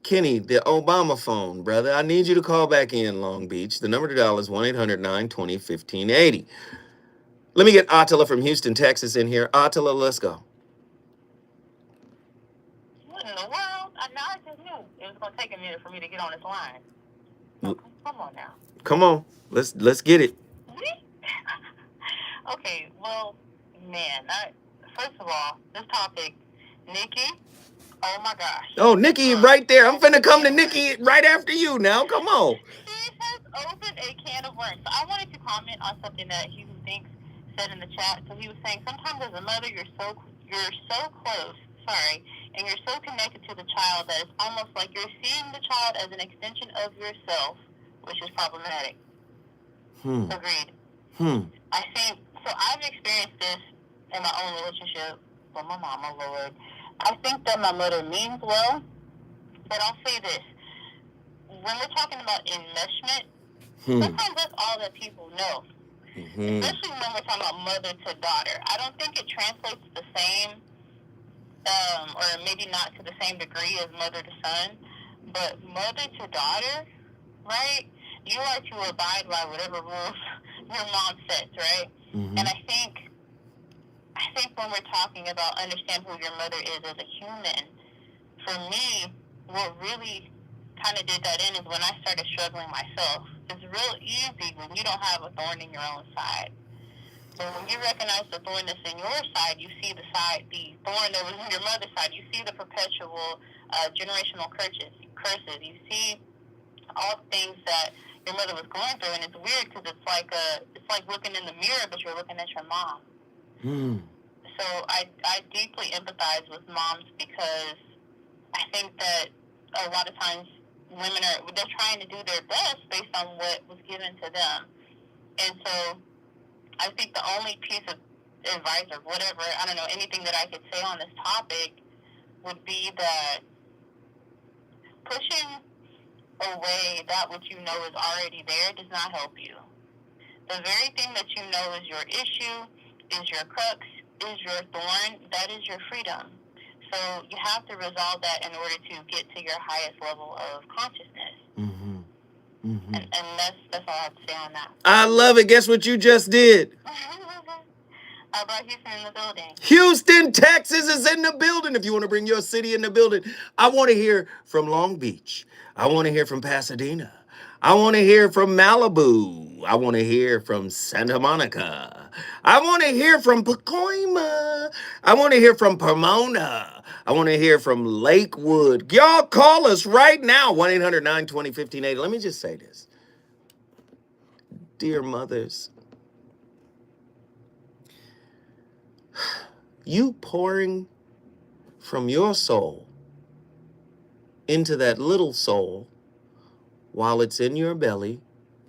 Kenny, the Obama phone, brother. I need you to call back in, Long Beach. The number to dial is 1-800-920-1580. Let me get Attila from Houston, Texas in here. Attila, let's go. What in the world? I just knew it was going to take a minute for me to get on this line. So, come on now. Come on. Let's get it. Okay, well, man, first of all, this topic, Nikki, oh my gosh. Oh, Nikki, right there. I'm finna come to Nikki right after you now. Come on. She has opened a can of worms. So I wanted to comment on something that He Who Thinks said in the chat. So he was saying, sometimes as a mother, you're so close, and you're so connected to the child that it's almost like you're seeing the child as an extension of yourself, which is problematic. Agreed. I think, so I've experienced this in my own relationship with my mama, Lord. I think that my mother means well, but I'll say this. When we're talking about enmeshment, sometimes that's all that people know. Especially when we're talking about mother to daughter. I don't think it translates the same, or maybe not to the same degree as mother to son, but mother to daughter, right? You are to abide by whatever rules your mom sets, right? And I think when we're talking about understand who your mother is as a human, for me, what really kind of did that in is when I started struggling myself. It's real easy when you don't have a thorn in your own side. But when you recognize the thorn that's in your side, you see the thorn that was in your mother's side. You see the perpetual generational curses. You see all the things that your mother was going through, and it's weird because it's like looking in the mirror, but you're looking at your mom. So I deeply empathize with moms because I think that a lot of times women they're trying to do their best based on what was given to them. And so I think the only piece of advice or whatever, I don't know, anything that I could say on this topic would be that pushing away that which you know is already there does not help you. The very thing that you know is your issue, is your crux, is your thorn, that is your freedom. So you have to resolve that in order to get to your highest level of consciousness. And that's all I have to say on that. I love it. Guess what you just did? I brought Houston in the building. Houston, Texas is in the building. If you want to bring your city in the building, I want to hear from Long Beach. I want to hear from Pasadena. I want to hear from Malibu. I want to hear from Santa Monica. I want to hear from Pacoima. I want to hear from Pomona. I want to hear from Lakewood. Y'all call us right now, 1-800-920-1580. Let me just say this. Dear mothers, you pouring from your soul into that little soul while it's in your belly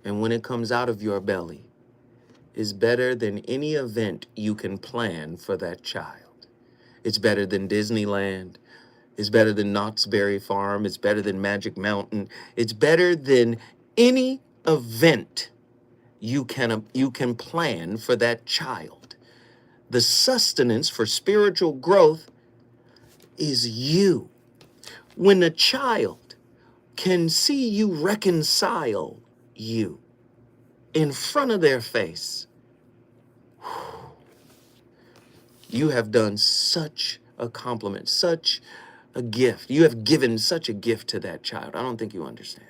and when it comes out of your belly is better than any event you can plan for that child. It's better than Disneyland. It's better than Knott's Berry Farm. It's better than Magic Mountain. It's better than any event you can plan for that child. The sustenance for spiritual growth is you. When a child can see you reconcile you in front of their face, you have done such a compliment, such a gift. You have given such a gift to that child. I don't think you understand.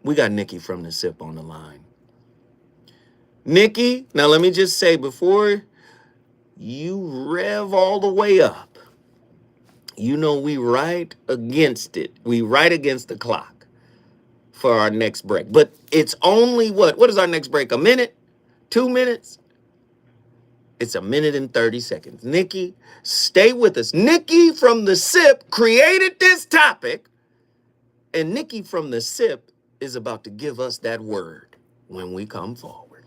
We got Nikki from the SIP on the line. Nikki, now let me just say before you rev all the way up, you know we right against it. We right against the clock for our next break. But it's only what is our next break? A minute? 2 minutes? It's a minute and 30 seconds. Nikki, stay with us. Nikki from the SIP created this topic, and Nikki from the SIP is about to give us that word when we come forward.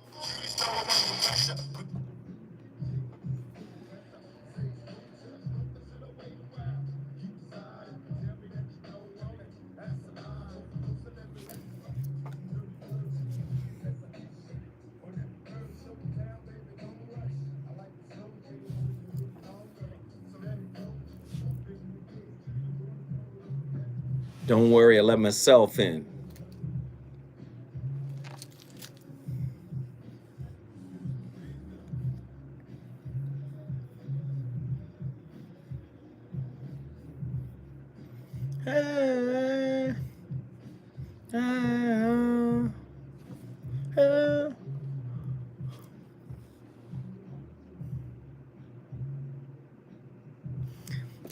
Don't worry, I let myself in.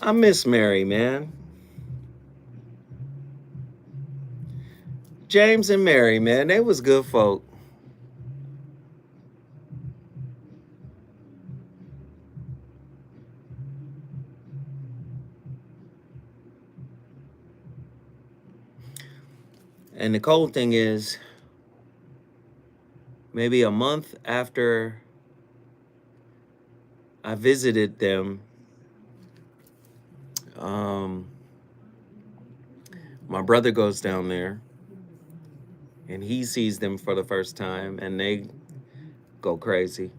I miss Mary, man. James and Mary, man, they was good folk. And the cold thing is, maybe a month after I visited them, my brother goes down there and he sees them for the first time and they go crazy.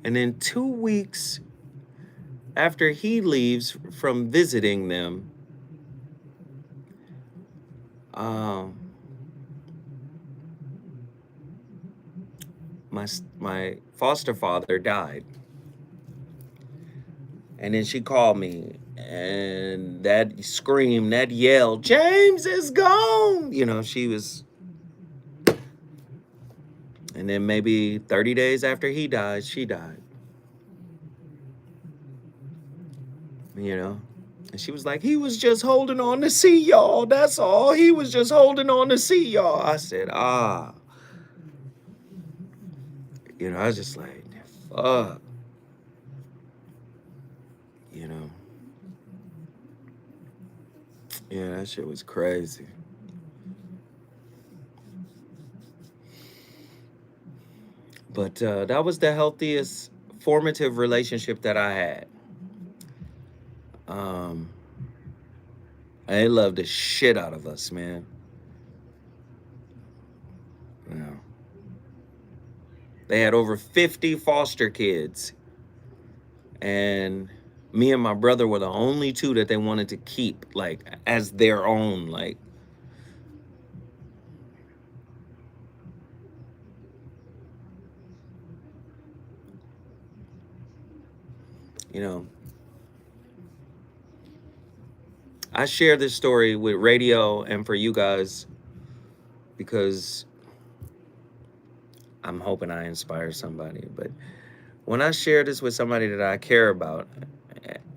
And then 2 weeks after he leaves from visiting them, my foster father died. And then she called me, and that scream, that yell, James is gone. You know, she was. And then maybe 30 days after he died, she died. You know, and she was like, he was just holding on to see y'all. That's all. He was just holding on to see y'all. I said, you know, I was just like, fuck. You know, yeah, that shit was crazy. But that was the healthiest formative relationship that I had. They loved the shit out of us, man. You know, they had over 50 foster kids, and me and my brother were the only two that they wanted to keep, like, as their own, like. You know, I share this story with radio and for you guys because I'm hoping I inspire somebody. But when I share this with somebody that I care about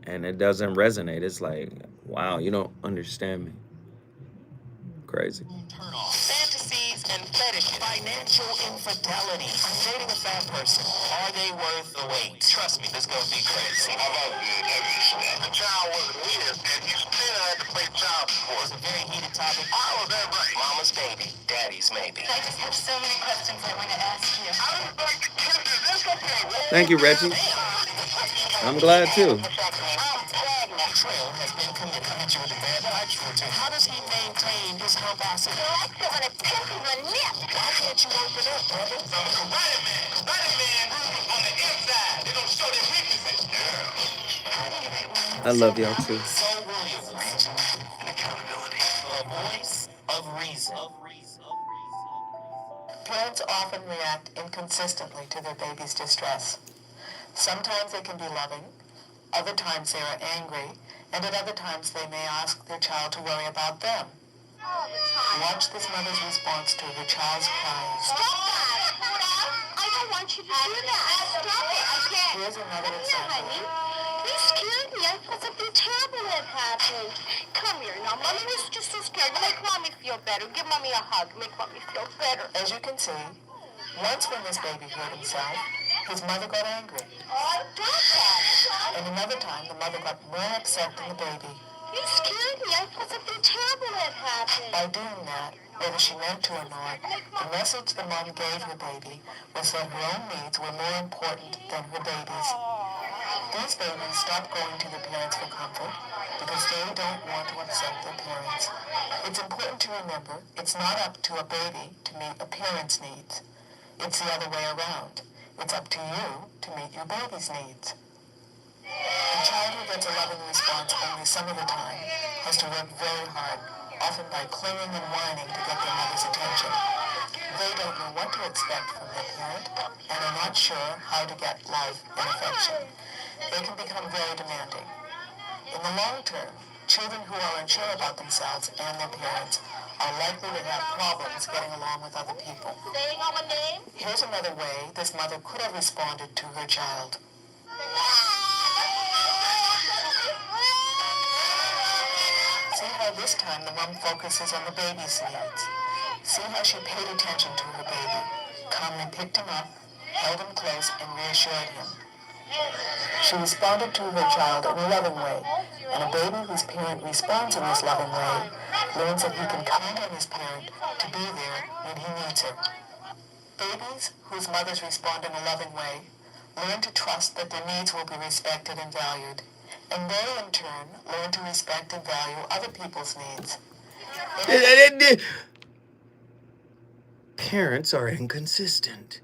and it doesn't resonate, it's like, wow, you don't understand me. Crazy. Maternal. Fantasies and fetishes. Financial infidelity. I'm dating a fat person. Are they worth the wait? Trust me, this is gonna be crazy. How about the child wasn't his, and you still had to pay child support? It's a very heated topic. How was that right? Mama's baby, daddy's maybe. I just have so many questions I want to ask you. I was like, is this okay? Thank you, Reggie. I'm glad too. Betrayal has been committed. I hit you with a bad life routine. How does he maintain his capacity? I still want to pinch him in the nip. Why can't you open up, brother? I'm a karate man on the inside. They don't show their weaknesses. I love y'all too. So Williams and accountability. A voice of reason. Parents often react inconsistently to their baby's distress. Sometimes they can be loving, other times they are angry, and at other times they may ask their child to worry about them. All the time. Watch this mother's response to her child's cries. Stop that! I don't want you to do that. Stop it. I can't. Here's another Come here, example. honey. You scared me. I thought something terrible had happened. Come here now. Mommy was just so scared. Make Mommy feel better. Give Mommy a hug. Make Mommy feel better. As you can see, once when this baby hurt himself, his mother got angry. Oh, stop that. And another time, the mother got more upset than the baby. You scared me. I thought something terrible had happened. By doing that, whether she meant to or not, the message the mom gave her baby was that her own needs were more important than her baby's. These babies stop going to their parents for comfort because they don't want to upset their parents. It's important to remember it's not up to a baby to meet a parent's needs. It's the other way around. It's up to you to meet your baby's needs. The child who gets a loving response only some of the time has to work very hard, often by clinging and whining to get their mother's attention. They don't know what to expect from their parent and are not sure how to get love and affection. They can become very demanding. In the long term, children who are unsure about themselves and their parents are likely to have problems getting along with other people. Saying all my name? Here's another way this mother could have responded to her child. See how this time the mom focuses on the baby's needs. See how she paid attention to her baby, calmly picked him up, held him close, and reassured him. She responded to her child in a loving way, and a baby whose parent responds in this loving way learns that he can count on his parent to be there when he needs her. Babies whose mothers respond in a loving way learn to trust that their needs will be respected and valued, and they in turn learn to respect and value other people's needs. Parents are inconsistent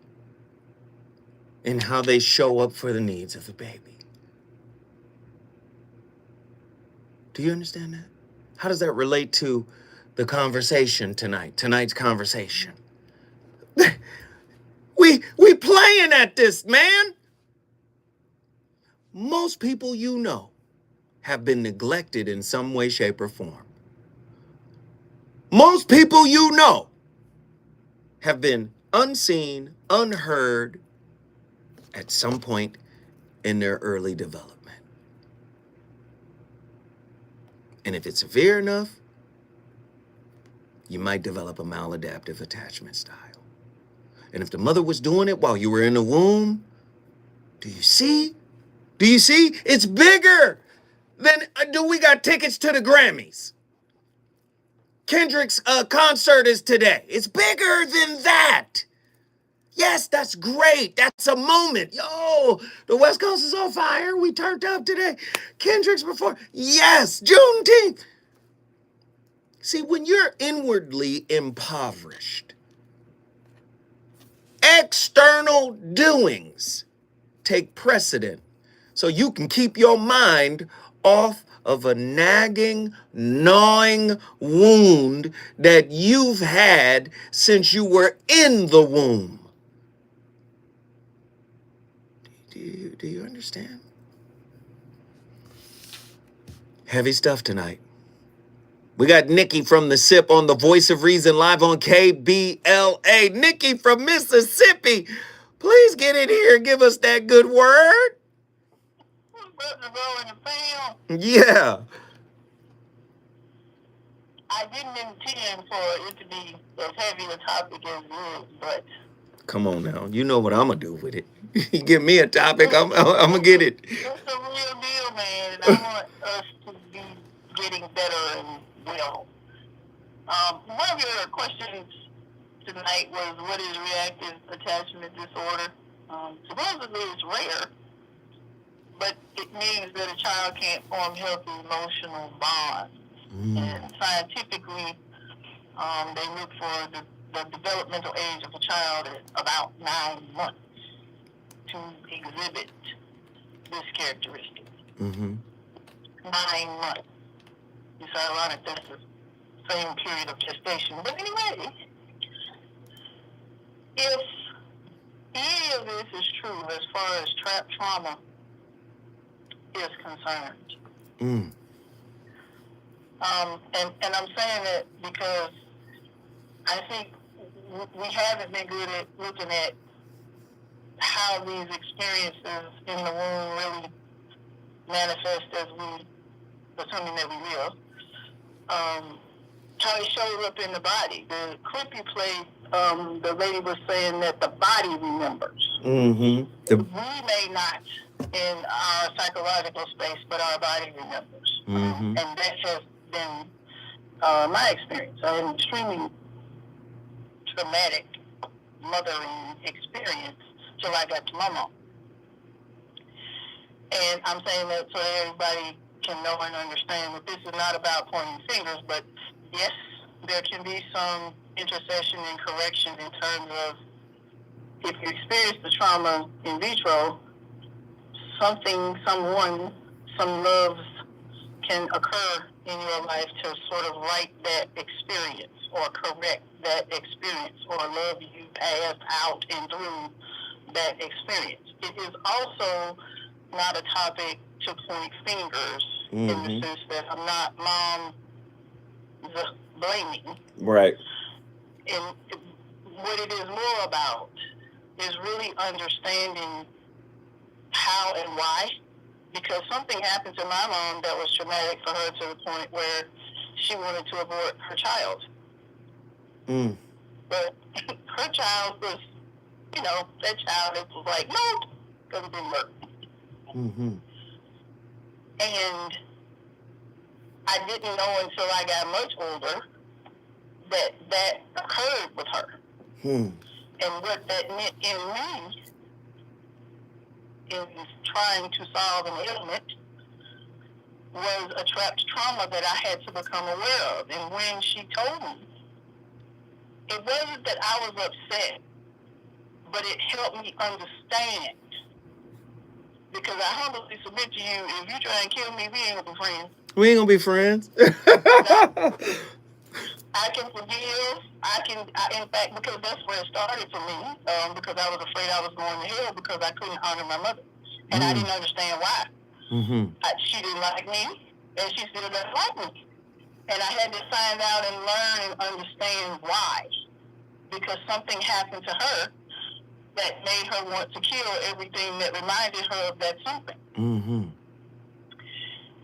in how they show up for the needs of the baby. Do you understand that? How does that relate to the conversation tonight, tonight's conversation? We playing at this, man. Most people you know have been neglected in some way, shape, or form. Most people you know have been unseen, unheard at some point in their early development. And if it's severe enough, you might develop a maladaptive attachment style. And if the mother was doing it while you were in the womb, do you see? Do you see? It's bigger than, do we got tickets to the Grammys? Kendrick's concert is today. It's bigger than that. Yes, that's great. That's a moment. Yo, the West Coast is on fire. We turned up today. Kendrick's before. Yes, Juneteenth. See, when you're inwardly impoverished, external doings take precedent so you can keep your mind off of a nagging, gnawing wound that you've had since you were in the womb. Do you understand? Heavy stuff tonight. We got Nikki from The Sip on the Voice of Reason live on KBLA. Nikki from Mississippi, please get in here and give us that good word. Yeah. I didn't intend for it to be as heavy a topic as it is, but Come on now. You know what I'm going to do with it. You give me a topic, I'm going to get it. it's a real deal, man, and I want us to be getting better and well. One of your questions tonight was, what is reactive attachment disorder? Supposedly it's rare, but it means that a child can't form healthy emotional bonds. And scientifically, they look for the developmental age of a child at about 9 months to exhibit this characteristic. 9 months. It's ironic that's the same period of gestation. But anyway, if any of this is true as far as trap trauma is concerned, and I'm saying that because I think we haven't been good at looking at how these experiences in the womb really manifest as we, assuming that we will, how it shows up in the body. The clip you played, the lady was saying that the body remembers. We may not in our psychological space, but our body remembers. And that has been my experience. I had an extremely traumatic mothering experience till I got to my mom. And I'm saying that so that everybody can know and understand that this is not about pointing fingers, but yes, there can be some intercession and correction in terms of if you experience the trauma in vitro, something, someone, some loves can occur in your life to sort of right that experience or correct that experience or love you past, out, and through that experience. It is also not a topic to point fingers in the sense that I'm not mom blaming. Right. And what it is more about is really understanding how and why. Because something happened to my mom that was traumatic for her to the point where she wanted to abort her child. But her child was, that child, it was like, no, because it didn't work. And I didn't know until I got much older that occurred with her. And And what that meant in me in trying to solve an ailment was a trapped trauma that I had to become aware of. And when she told me, it wasn't that I was upset, but it helped me understand. Because I humbly submit to you, if you try and kill me, we ain't gonna be friends. We ain't gonna be friends. I can forgive. In fact, because that's where it started for me, because I was afraid I was going to hell because I couldn't honor my mother. And I didn't understand why. Mm-hmm. She didn't like me, and she still doesn't like me. And I had to find out and learn and understand why. Because something happened to her that made her want to kill everything that reminded her of that something. Mm-hmm.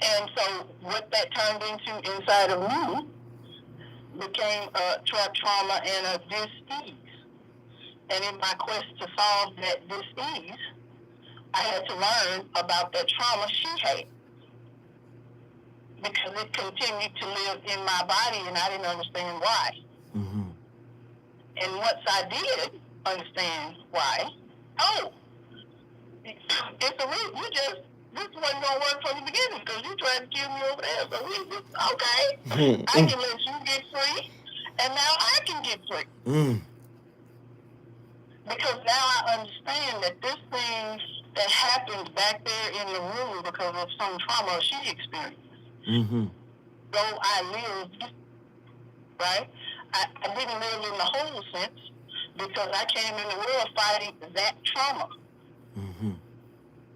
And so what that turned into inside of me became a trapped trauma and a dis-ease. And in my quest to solve that dis-ease, I had to learn about that trauma she had. Because it continued to live in my body and I didn't understand why. Mm-hmm. And once I did understand why, it's a reason. This wasn't going to work from the beginning because you tried to kill me over there. So we just, okay, I can let you get free, and now I can get free. Because now I understand that this thing that happened back there in the room because of some trauma she experienced, though I lived, right? I didn't live in the whole sense because I came in the world fighting that trauma.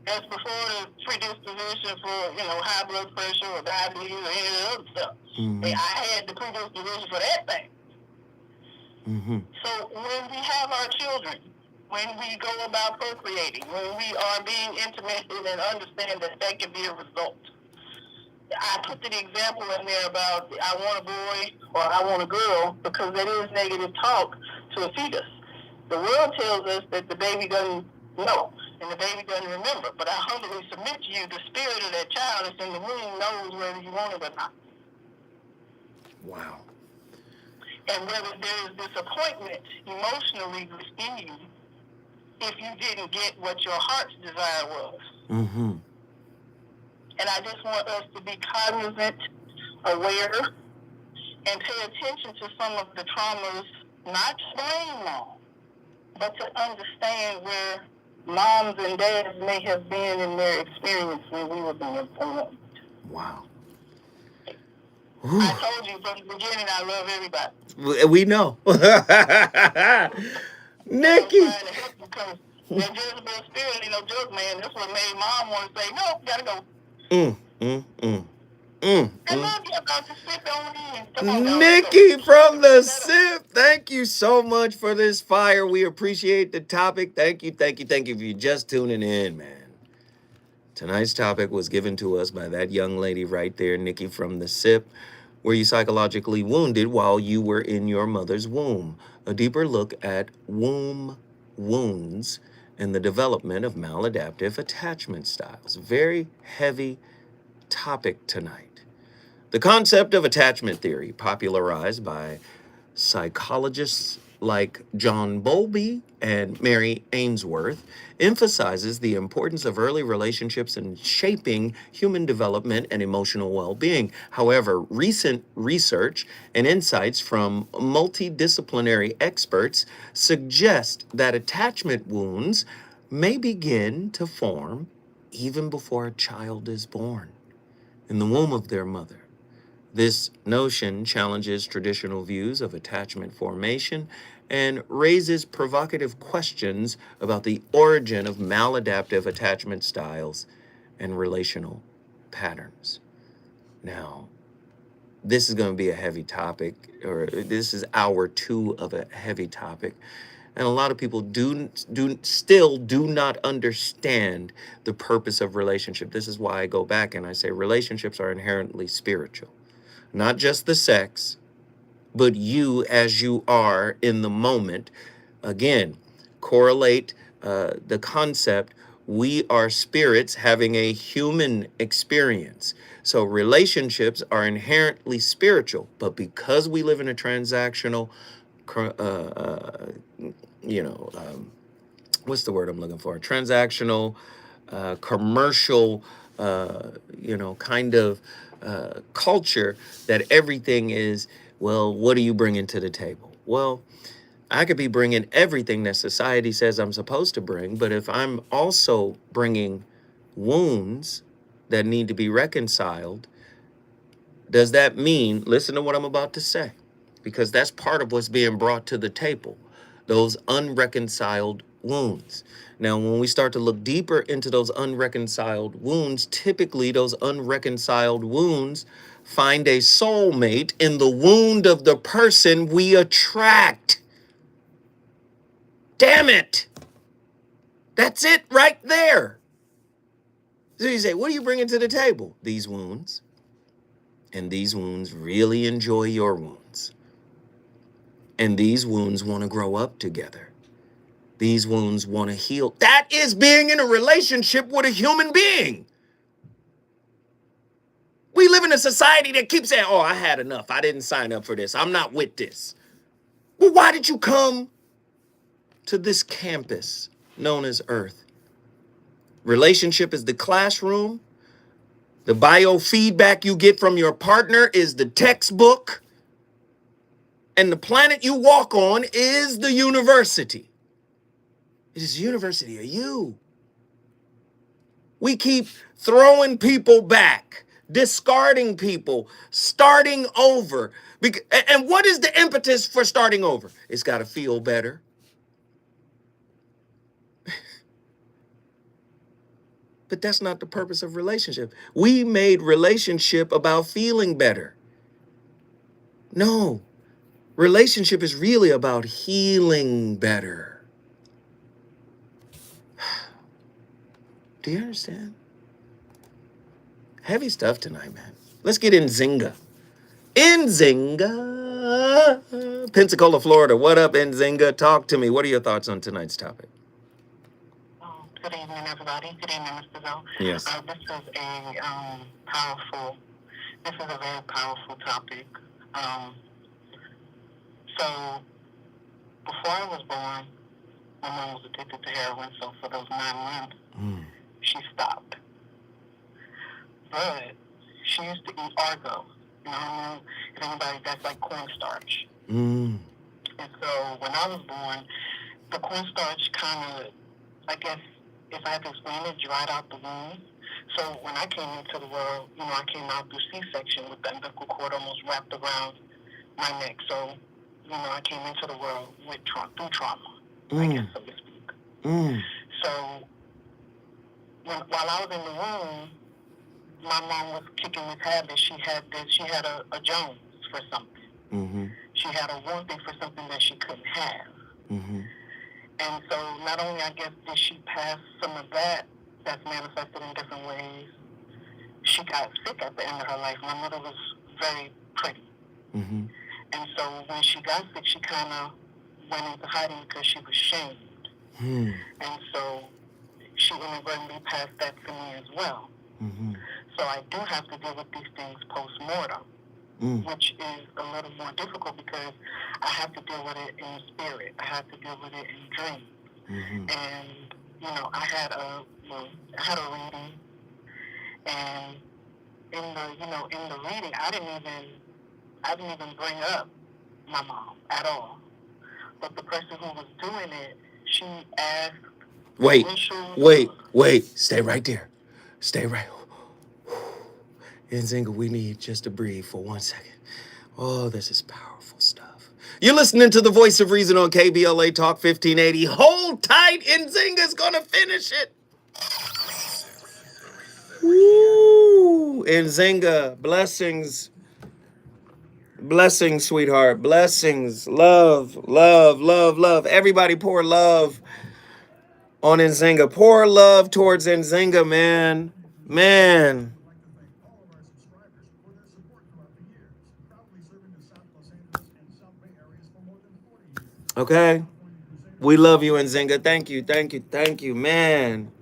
That's before the predisposition for, high blood pressure or diabetes or any other stuff. I had the predisposition for that thing. So when we have our children, when we go about procreating, when we are being intimate and understand that can be a result. I put the example in there about I want a boy or I want a girl because that is negative talk to a fetus. The world tells us that the baby doesn't know and the baby doesn't remember. But I humbly submit to you, the spirit of that child that's in the womb knows whether you want it or not. Wow. And whether there is disappointment emotionally within you if you didn't get what your heart's desire was. And I just want us to be cognizant, aware, and pay attention to some of the traumas, not to blame mom, but to understand where moms and dads may have been in their experience when we were being formed. Wow. I told you from the beginning I love everybody. We know. Nikki. That Jezebel spirit ain't no joke, man. That's what made mom want to say, no, gotta go. I love you about to sip on in. Nikki from the SIP, thank you so much for this fire. We appreciate the topic. Thank you for you just tuning in, man. Tonight's topic was given to us by that young lady right there, Nikki from the SIP. Were you psychologically wounded while you were in your mother's womb? A deeper look at womb wounds and the development of maladaptive attachment styles. Very heavy topic tonight. The concept of attachment theory, popularized by psychologists like John Bowlby and Mary Ainsworth, emphasizes the importance of early relationships in shaping human development and emotional well-being. However, recent research and insights from multidisciplinary experts suggest that attachment wounds may begin to form even before a child is born, in the womb of their mother. This notion challenges traditional views of attachment formation and raises provocative questions about the origin of maladaptive attachment styles and relational patterns. Now, this is going to be a heavy topic, or this is hour 2 of a heavy topic. And a lot of people still do not understand the purpose of relationship. This is why I go back and I say relationships are inherently spiritual. Not just the sex, but you as you are in the moment. Again, correlate the concept. We are spirits having a human experience. So relationships are inherently spiritual, but because we live in a transactional you know, what's the word I'm looking for? Transactional, commercial, you know, kind of culture that everything is, well, what are you bringing to the table? Well, I could be bringing everything that society says I'm supposed to bring, but if I'm also bringing wounds that need to be reconciled, does that mean, listen to what I'm about to say, because that's part of what's being brought to the table, those unreconciled wounds. Now, when we start to look deeper into those unreconciled wounds, typically those unreconciled wounds find a soulmate in the wound of the person we attract. Damn it. That's it right there. So you say, what are you bringing to the table? These wounds. And these wounds really enjoy your wounds. And these wounds want to grow up together. These wounds want to heal. That is being in a relationship with a human being. We live in a society that keeps saying, oh, I had enough. I didn't sign up for this. I'm not with this. Well, why did you come to this campus known as Earth? Relationship is the classroom. The biofeedback you get from your partner is the textbook. And the planet you walk on is the university. It is the university of you. We keep throwing people back, discarding people, starting over. And what is the impetus for starting over? It's got to feel better. But that's not the purpose of relationship. We made relationship about feeling better. No, relationship is really about healing better. Do you understand? Heavy stuff tonight, man. Let's get in Nzinga. Nzinga. Pensacola, Florida. What up, Nzinga? Talk to me. What are your thoughts on tonight's topic? Good evening, everybody. Good evening, Mr. Zoe. Yes. This is a very powerful topic. So, before I was born, my mom was addicted to heroin, so for those 9 months, she stopped. But she used to eat Argo. You know, if anybody, that's like cornstarch. And so, when I was born, the cornstarch kind of, I guess, if I had to explain it, dried out the womb. So when I came into the world, you know, I came out through C-section with the umbilical cord almost wrapped around my neck. So, you know, I came into the world with through trauma, I guess, so to speak. So while I was in the womb, my mom was kicking this habit. She had a Jones for something. She had a wanting for something that she couldn't have. And so not only, I guess, did she pass some of that that's manifested in different ways, she got sick at the end of her life. My mother was very pretty. And so when she got sick, she kind of went into hiding because she was shamed. And so she inadvertently passed that to me as well. So I do have to deal with these things post-mortem, which is a little more difficult because I have to deal with it in spirit. I have to deal with it in dreams. And, you know, I had a reading, and in the reading, I didn't even bring up my mom at all. But the person who was doing it, she asked. Wait. Stay right there. Stay right. Nzinga, we need just to breathe for 1 second. Oh, this is powerful stuff. You're listening to the Voice of Reason on KBLA Talk 1580. Hold tight. Nzinga's gonna finish it. Woo! Nzinga, blessings. Blessings, sweetheart. Blessings. Love, love, love, love. Everybody pour love on Nzinga. Pour love towards Nzinga, man. Man. Okay? We love you, Nzinga. Thank you, thank you, thank you, man.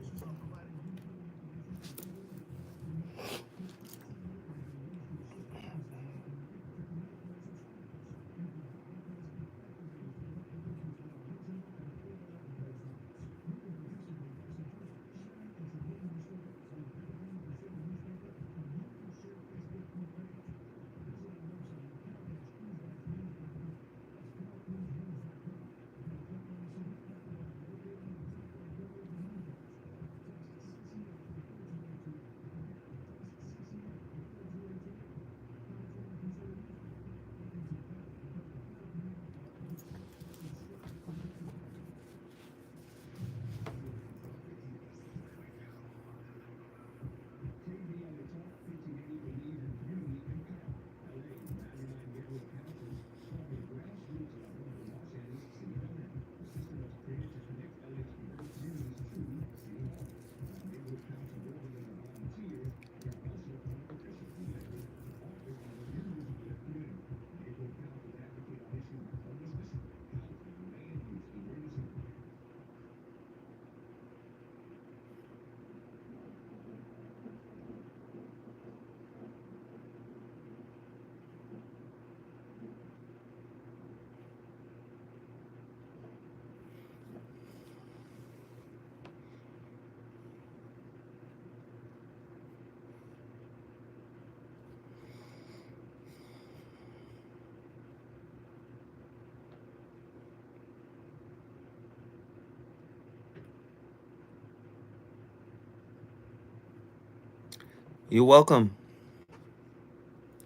You're welcome.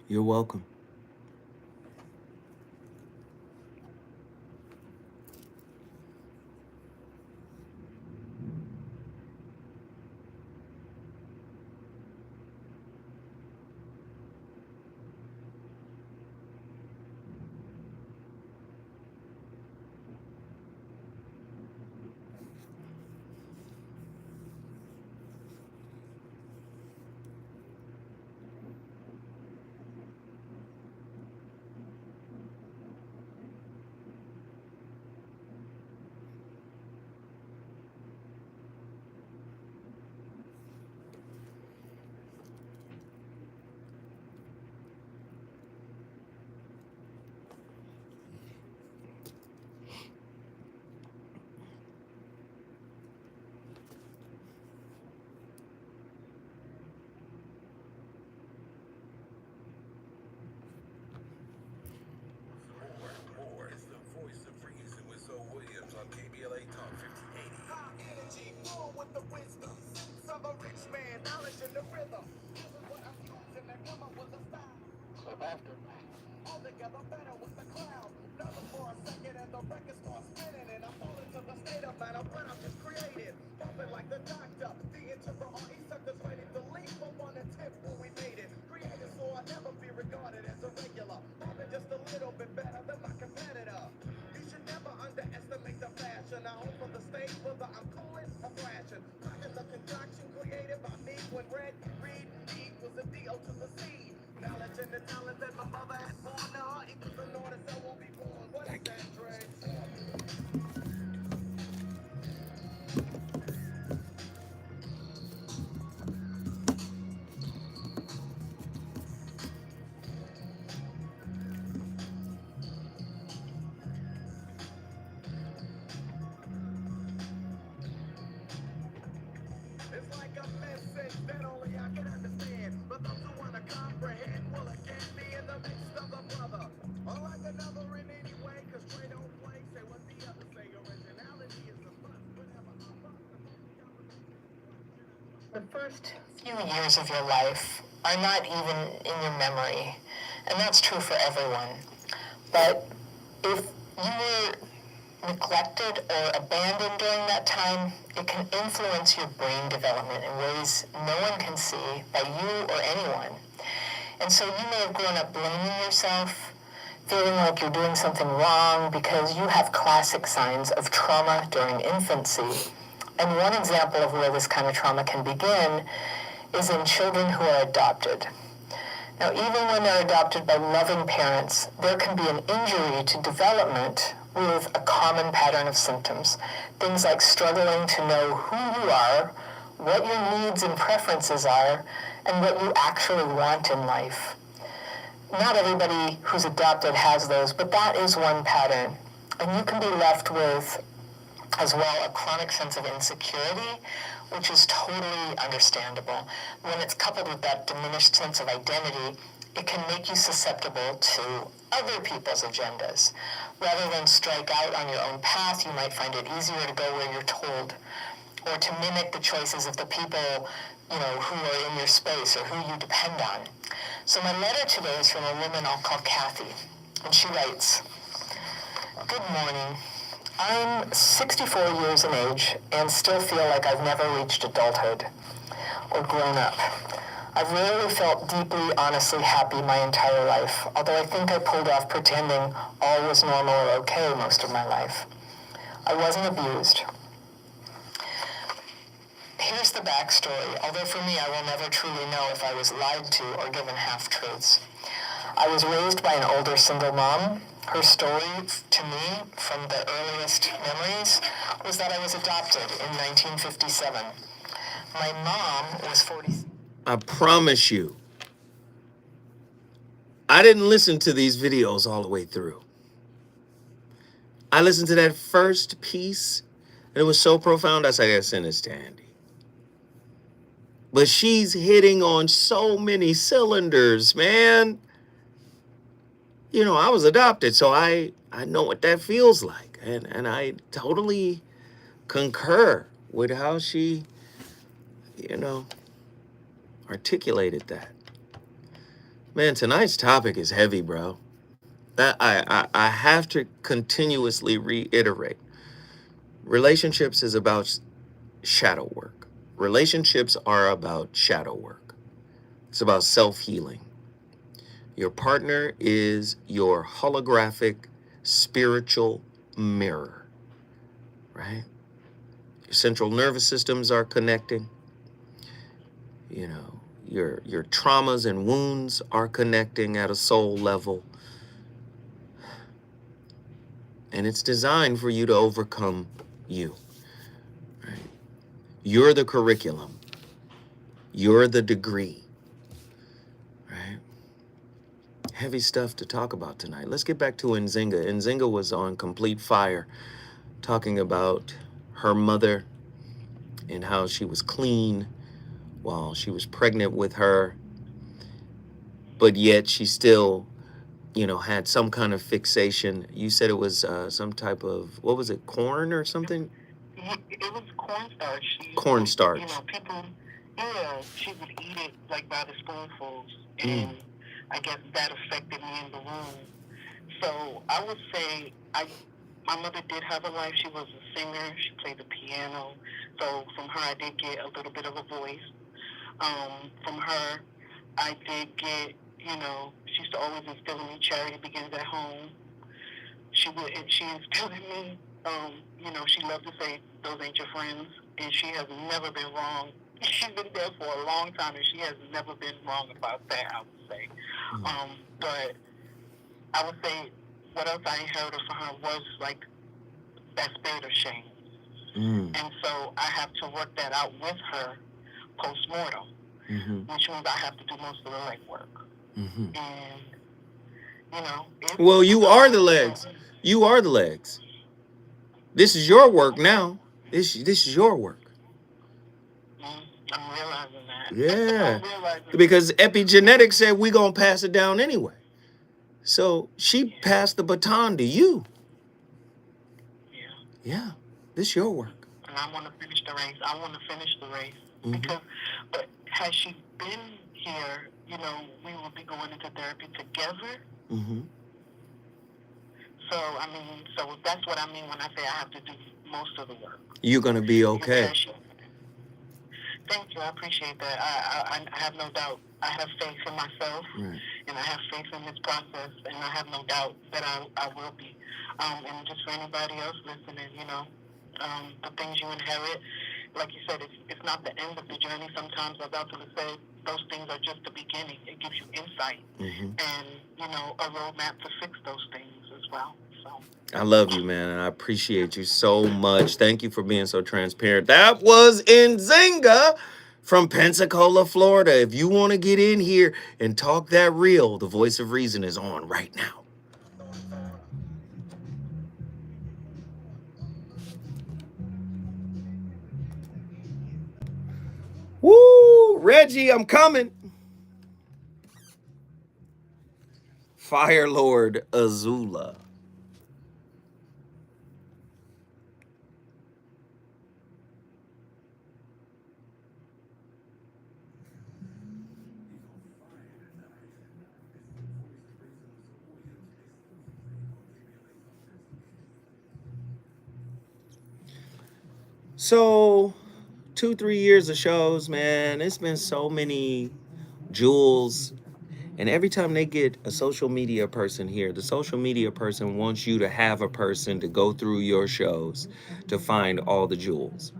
You're welcome. More is the voice of reason with Zoe Williams on KBLA Talk 1580. High energy, full with the wisdom. Of a rich man, knowledge in the rhythm. This is what I'm using to come up with a style. All together better with the cloud. Never for a second and the record starts spinning and I fall into the state of matter when I'm just created. Bumping like the doctor, the integral RE suckers ready to leap up on the tip when we made it. Created so I'll never be regarded as a regular. Bumping just a little bit better than my competitor. You should never underestimate the fashion. I hope for the stage whether I'm cooling or flashing. Rocking the concoction created by me when read, read, eat was a D.O. to the C. Knowledge and the talent that my mother had born to her equals the notice I won't be born. What is that, Dre? It's like a message that only I can understand. But those who want to comprehend will again be in the midst of a brother. Or like another in any way, cause Trey don't play. Say what the other say, originality is a must. Whenever The first few years of your life are not even in your memory, and that's true for everyone. But if you were neglected or abandoned during that time, it can influence your brain development in ways no one can see by you or anyone. And so you may have grown up blaming yourself, feeling like you're doing something wrong because you have classic signs of trauma during infancy. And one example of where this kind of trauma can begin is in children who are adopted. Now, even when they're adopted by loving parents, there can be an injury to development with a common pattern of symptoms. Things like struggling to know who you are, what your needs and preferences are, and what you actually want in life. Not everybody who's adopted has those, but that is one pattern. And you can be left with, as well, a chronic sense of insecurity, which is totally understandable. When it's coupled with that diminished sense of identity, it can make you susceptible to other people's agendas. Rather than strike out on your own path, you might find it easier to go where you're told, or to mimic the choices of the people, who are in your space or who you depend on. So my letter today is from a woman I'll call Kathy, and she writes, "Good morning. I'm 64 years in age and still feel like I've never reached adulthood or grown up. I've rarely felt deeply, honestly happy my entire life, although I think I pulled off pretending all was normal or okay most of my life. I wasn't abused. Here's the backstory, although for me I will never truly know if I was lied to or given half-truths. I was raised by an older single mom. Her story to me, from the earliest memories, was that I was adopted in 1957. My mom was 40. I promise you, I didn't listen to these videos all the way through. I listened to that first piece, and it was so profound, I said, I gotta send this to Andy. But she's hitting on so many cylinders, man. I was adopted, so I know what that feels like. And I totally concur with how she, articulated that. Man, tonight's topic is heavy, bro. That I have to continuously reiterate. Relationships is about shadow work. Relationships are about shadow work. It's about self-healing. Your partner is your holographic spiritual mirror, right? Your central nervous systems are connecting. You know, your traumas and wounds are connecting at a soul level. And it's designed for you to overcome you, right? You're the curriculum. You're the degree, right? Heavy stuff to talk about tonight. Let's get back to Nzinga. Nzinga was on complete fire, talking about her mother and how she was clean while she was pregnant with her, but yet she still, you know, had some kind of fixation. You said it was some type of, what was it, corn or something? It was cornstarch. Cornstarch. You know, people, yeah, she would eat it like by the spoonfuls, and I guess that affected me in the womb. So I would say my mother did have a life. She was a singer. She played the piano. So from her, I did get a little bit of a voice. From her, I did get, you know, she used to always instill in me charity begins at home. She instilled in me, you know, she loved to say, those ain't your friends. And she has never been wrong. She's been there for a long time, and she has never been wrong about that, I would say. But I would say what else I inherited from her was like that spirit of shame. And so I have to work that out with her post-mortem, which means I have to do most of the legwork. And, you know. Well, you are the legs. You are the legs. This is your work now. This is your work. I'm realizing that. Yeah. Because epigenetics said we're going to pass it down anyway. So she passed the baton to you. Yeah. This is your work. And I want to finish the race. Because, but had she been here, you know, we would be going into therapy together. So, I mean, so that's what I mean when I say I have to do most of the work. You're going to be okay. Thank you. I appreciate that. I have no doubt. I have faith in myself, and I have faith in this process, and I have no doubt that I will be. And just for anybody else listening, you know, the things you inherit, like you said, it's not the end of the journey. Sometimes, as Dr. said, those things are just the beginning. It gives you insight and, you know, a roadmap to fix those things as well. So I love you, man, and I appreciate you so much. Thank you for being so transparent. That was Nzinga from Pensacola, Florida. If you want to get in here and talk that real, the voice of reason is on right now. Woo! Reggie, I'm coming. Fire Lord Azula. So 2-3 years of shows, man. It's been so many jewels. And every time they get a social media person here, the social media person wants you to have a person to go through your shows to find all the jewels.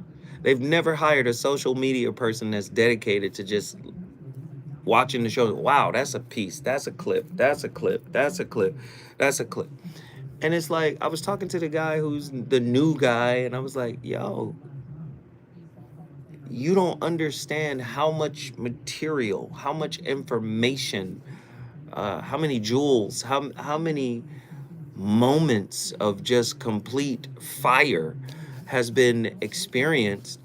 They've never hired a social media person that's dedicated to just watching the show. Wow, that's a piece. That's a clip. That's a clip. That's a clip. That's a clip. And it's like, I was talking to the guy who's the new guy, and I was like, yo, you don't understand how much material, how much information, how many jewels, how many moments of just complete fire has been experienced,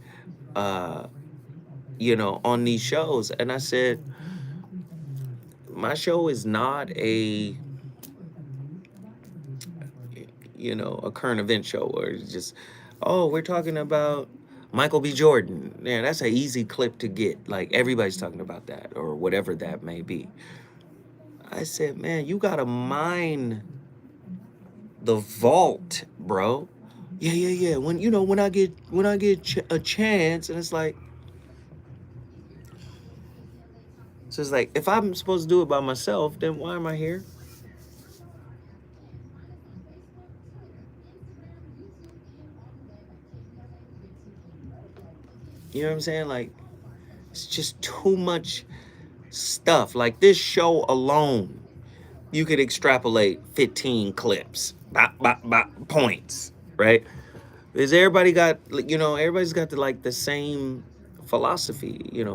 you know, on these shows. And I said, my show is not a, you know, a current event show where it's just, oh, we're talking about Michael B. Jordan. Yeah, that's an easy clip to get. Like everybody's talking about that or whatever that may be. I said, man, you gotta mine the vault, bro. Yeah, yeah, yeah. When I get a chance, and it's like if I'm supposed to do it by myself, then why am I here? You know what I'm saying? Like it's just too much stuff. Like this show alone, you could extrapolate 15 clips, points, right? Is everybody got, everybody's got the same philosophy,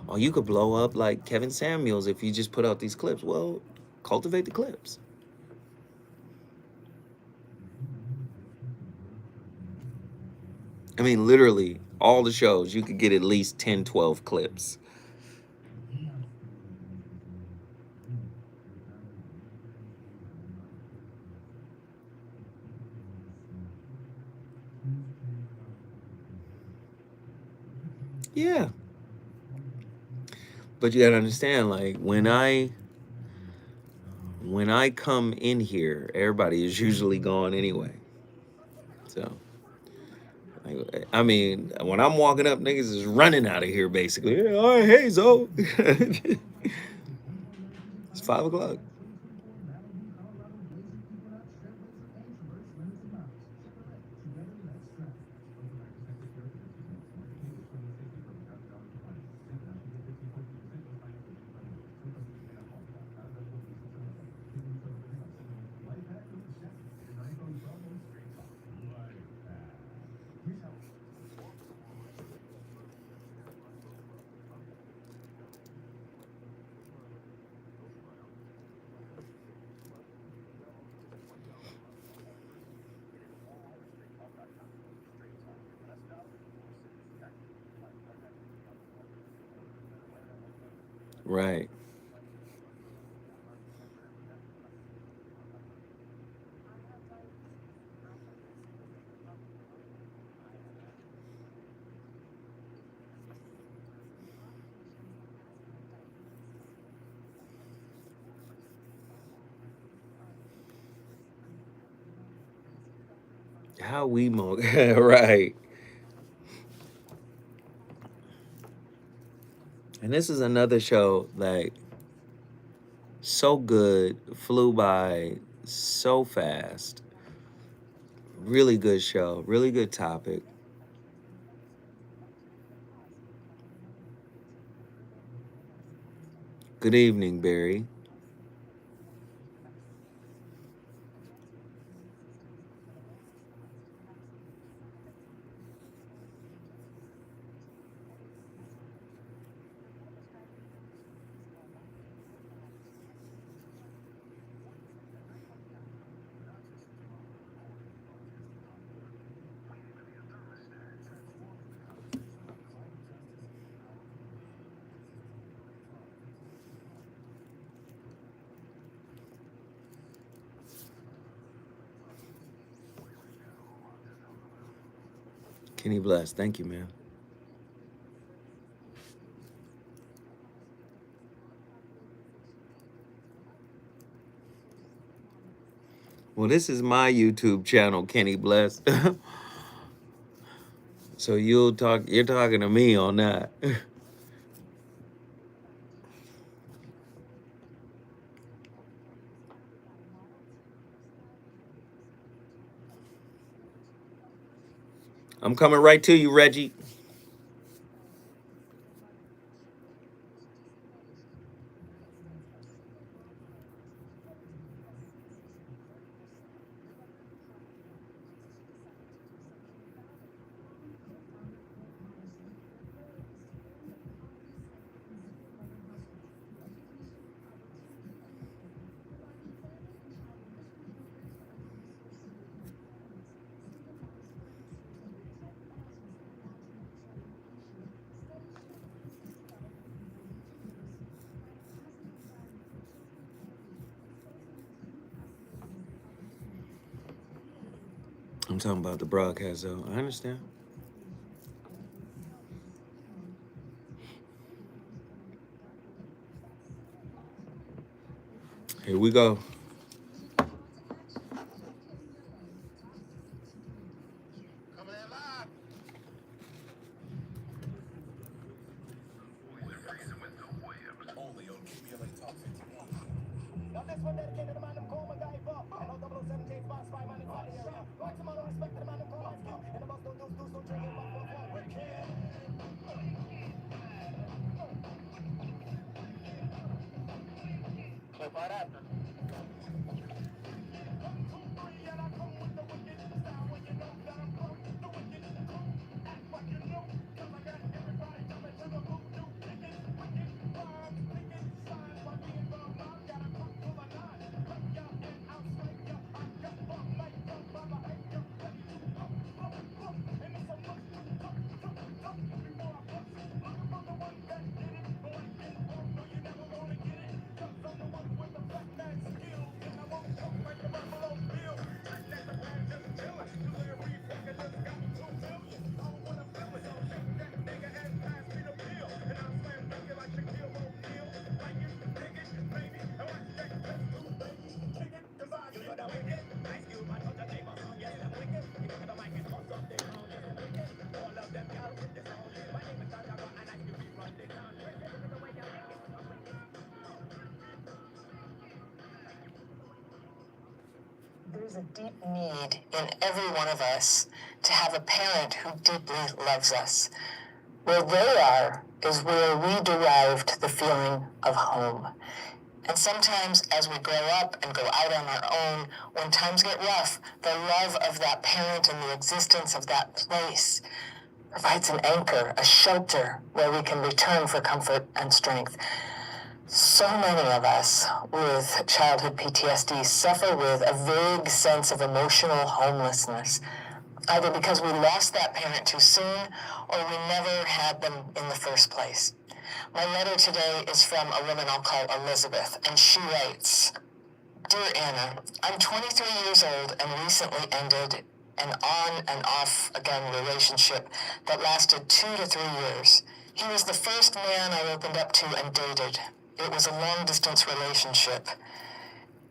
Oh, you could blow up like Kevin Samuels if you just put out these clips. Well, cultivate the clips. I mean, literally, all the shows, you could get at least 10, 12 clips. Yeah. But you gotta understand, like, when I come in here, everybody is usually gone anyway. So, I mean, when I'm walking up, niggas is running out of here, basically. Yeah, all right, hey, Zo. It's 5 o'clock. Right. How we right. And this is another show that so good, flew by so fast. Really good show, really good topic. Good evening, Barry. Kenny Bless, thank you, man. Well, this is my YouTube channel, Kenny Bless. So you're talking to me on that. I'm coming right to you, Reggie. I'm talking about the broadcast, though. I understand. Here we go. Coming in live. With Reason with Bill Williams. Only on KBLA Talk 1580. Now this one dedicated to man them call MacGyver. And no 007 James Bond spy man inside the area. Maximum respect to the man them call Ice Cube. And the boss don't do so drink it, but we can. What happened? There's a deep need in every one of us to have a parent who deeply loves us. Where they are is where we derived the feeling of home. And sometimes as we grow up and go out on our own, when times get rough, the love of that parent and the existence of that place provides an anchor, a shelter where we can return for comfort and strength. So many of us with childhood PTSD suffer with a vague sense of emotional homelessness, either because we lost that parent too soon or we never had them in the first place. My letter today is from a woman I'll call Elizabeth, and she writes, Dear Anna, I'm 23 years old and recently ended an on and off again relationship that lasted 2 to 3 years. He was the first man I opened up to and dated. It was a long-distance relationship.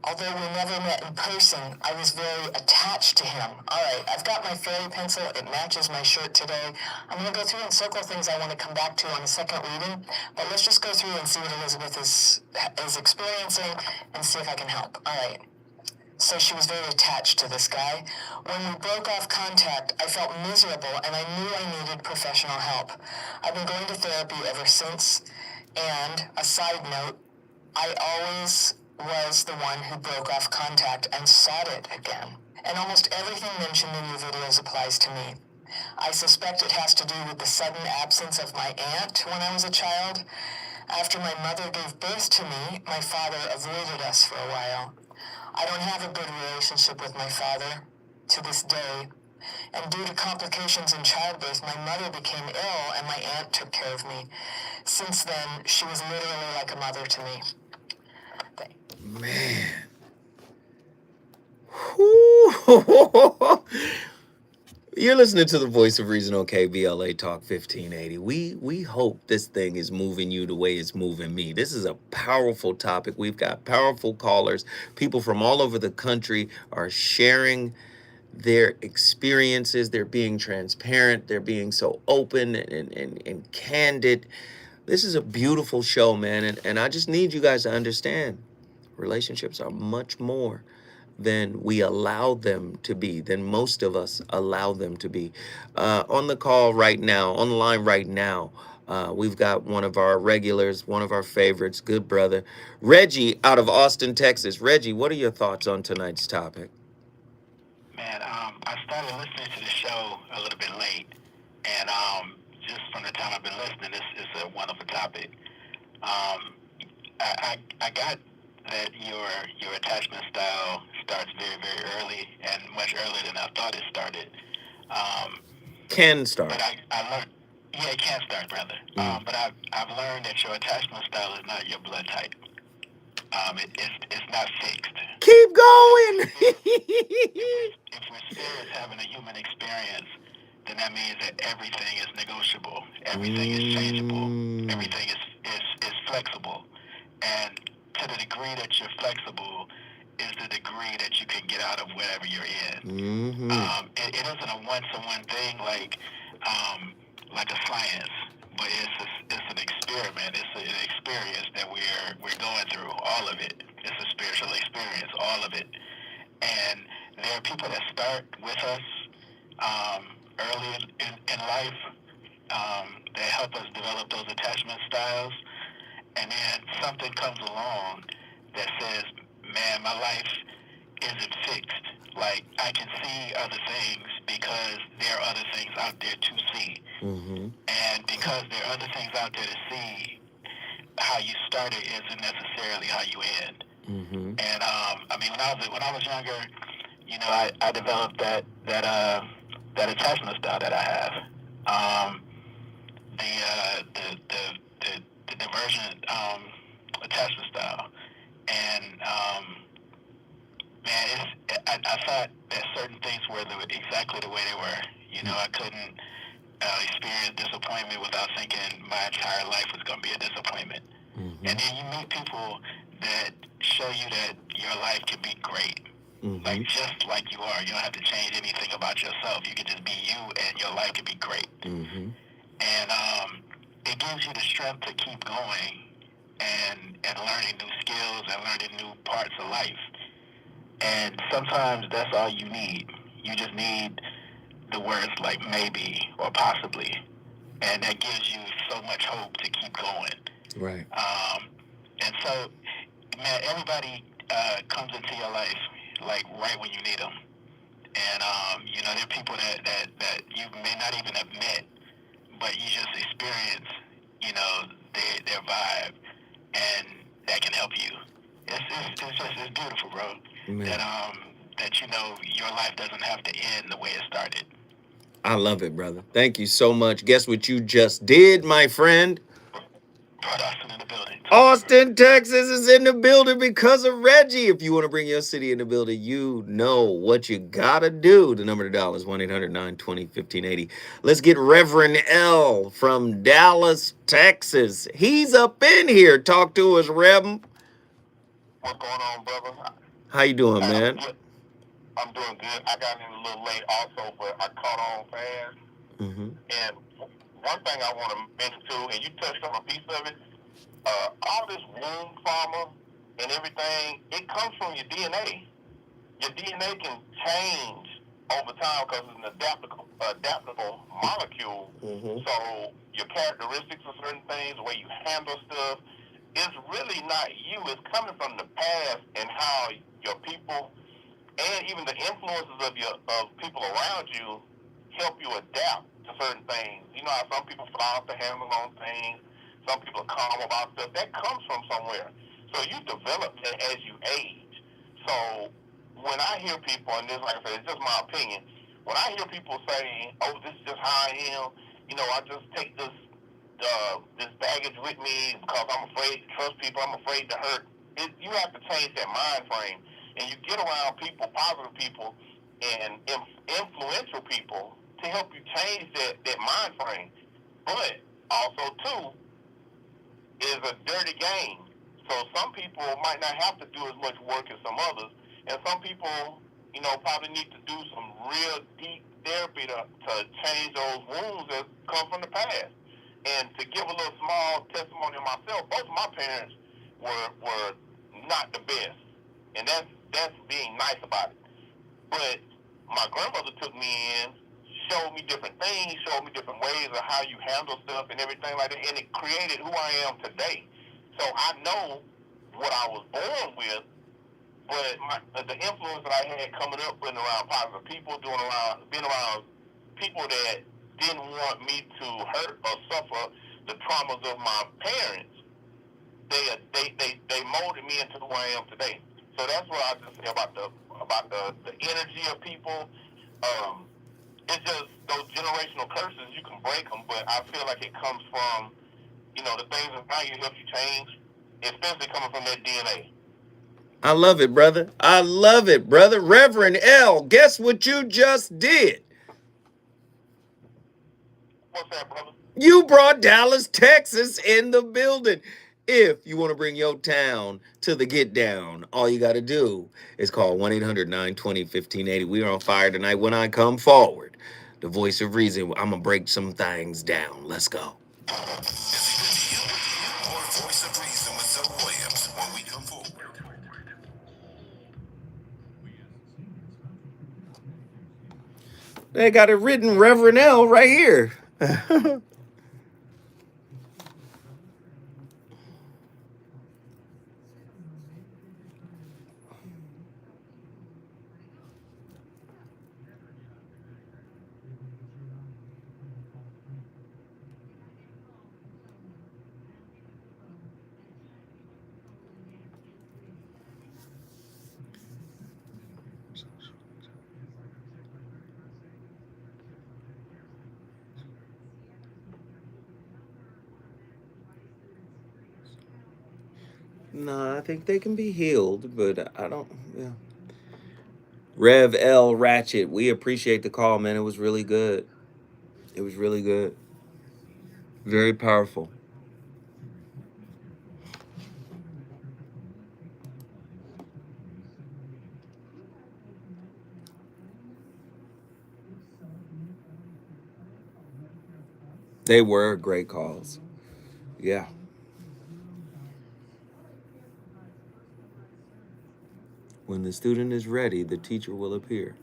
Although we never met in person, I was very attached to him. All right, I've got my fairy pencil. It matches my shirt today. I'm going to go through and circle things I want to come back to on a second reading, but let's just go through and see what Elizabeth is experiencing and see if I can help. All right. So she was very attached to this guy. When we broke off contact, I felt miserable and I knew I needed professional help. I've been going to therapy ever since. And a side note, I always was the one who broke off contact and sought it again. And almost everything mentioned in your videos applies to me. I suspect it has to do with the sudden absence of my aunt when I was a child. After my mother gave birth to me, my father avoided us for a while. I don't have a good relationship with my father to this day. And due to complications in childbirth, my mother became ill and my aunt took care of me. Since then, she was literally like a mother to me. Man. Whew. You're listening to the Voice of Reason on KBLA Talk 1580. We hope this thing is moving you the way it's moving me. This is a powerful topic. We've got powerful callers. People from all over the country are sharing their experiences. They're being transparent. They're being so open and candid. This is a beautiful show, man. And I just need you guys to understand relationships are much more than we allow them to be, than most of us allow them to be. On the call right now, on the line right now, we've got one of our regulars, one of our favorites, good brother, Reggie out of Austin, Texas. Reggie, what are your thoughts on tonight's topic? Man, I started listening to the show a little bit late, and just from the time I've been listening, this is a wonderful topic. I got that your attachment style starts very, very early, and much earlier than I thought it started. Can start. But I learned, yeah, it can start, brother. But I've learned that your attachment style is not your blood type. It's not fixed. Keep going. If we're serious having a human experience, then that means that everything is negotiable, everything is changeable, everything is flexible. And to the degree that you're flexible is the degree that you can get out of whatever you're in. It isn't a one-to-one thing like a science, but it's an experiment. It's an experience that we're going through. All of it. It's a spiritual experience. All of it. And there are people that start with us early in life that help us develop those attachment styles. And then something comes along that says, man, my life isn't fixed. Like, I can see other things because there are other things out there to see. And because there are other things out there to see, how you started isn't necessarily how you end. And I mean, when I was younger, you know, I developed that attachment style that I have. The divergent attachment style, and man, I thought that certain things were exactly the way they were. You know, I couldn't experience disappointment without thinking my entire life was going to be a disappointment. And then you meet people that show you that your life can be great, like just like you are. You don't have to change anything about yourself. You can just be you, and your life can be great. And it gives you the strength to keep going and learning new skills and learning new parts of life. And sometimes that's all you need. You just need the words like maybe or possibly, and that gives you so much hope to keep going. Right. And so, man, everybody comes into your life like right when you need them. And you know, there are people that you may not even have met, but you just experience, you know, their vibe, and that can help you. It's beautiful, bro. That you know your life doesn't have to end the way it started. I love it, brother. Thank you so much. Guess what you just did, my friend? Austin in the building. Austin, Texas is in the building because of Reggie. If you want to bring your city in the building, you know what you gotta do. The number to dial is 1-800-920-1580. Let's get Reverend L from Dallas, Texas. He's up in here. Talk to us, Rev. What's going on, brother? How you doing, man? I'm doing good. I got in a little late also, but I caught on fast. And one thing I want to mention too, and you touched on a piece of it, all this womb trauma and everything, it comes from your DNA. Your DNA can change over time because it's an adaptable molecule. So your characteristics of certain things, the way you handle stuff, it's really not you. It's coming from the past and how your people and even the influences of people around you help you adapt to certain things. You know how some people fly off the handle on things, some people are calm about stuff. That comes from somewhere. So you develop that as you age. So when I hear people, and this, like I said, it's just my opinion, when I hear people saying, oh, this is just how I am, you know, I just take this baggage with me because I'm afraid to trust people, I'm afraid to hurt. You have to change that mind frame. And you get around people, positive people, and influential people to help you change that mind frame. But also, too, is a dirty game. So some people might not have to do as much work as some others. And some people, you know, probably need to do some real deep therapy to change those wounds that come from the past. And to give a little small testimony of myself, both of my parents were not the best. And that's being nice about it. But my grandmother took me in, showed me different things, showed me different ways of how you handle stuff and everything like that, and it created who I am today. So I know what I was born with, but the influence that I had coming up being around positive people, being around people that didn't want me to hurt or suffer the traumas of my parents, they molded me into who I am today. So that's what I just say about the energy of people. It's just those generational curses, you can break them, but I feel like it comes from, you know, the things around you help you change, especially coming from that DNA. I love it, brother. I love it, brother. Reverend L, guess what you just did? What's that, brother? You brought Dallas, Texas in the building. If you want to bring your town to the get down, all you got to do is call 1-800-920-1580. We are on fire tonight. When I come forward, the voice of reason, I'm going to break some things down. Let's go. More Voice of Reason with Zoe Williams when we come forward. They got it written, Reverend L, right here. No, I think they can be healed, but I don't, yeah. Rev L Ratchet, we appreciate the call, man. It was really good. It was really good. Very powerful. They were great calls. Yeah. When the student is ready, the teacher will appear.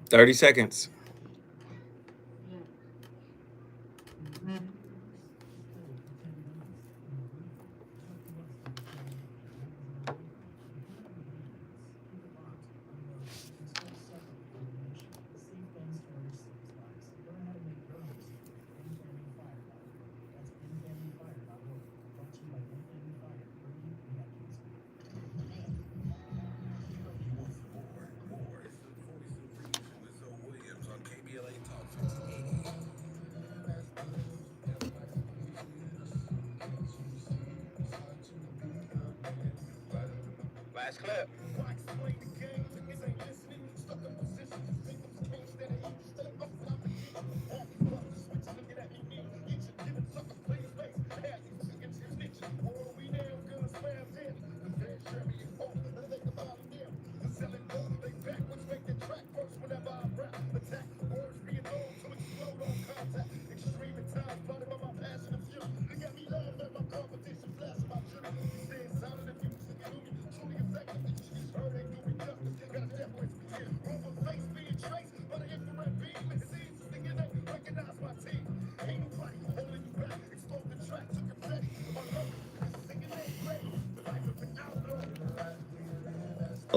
Thirty seconds. Last clip.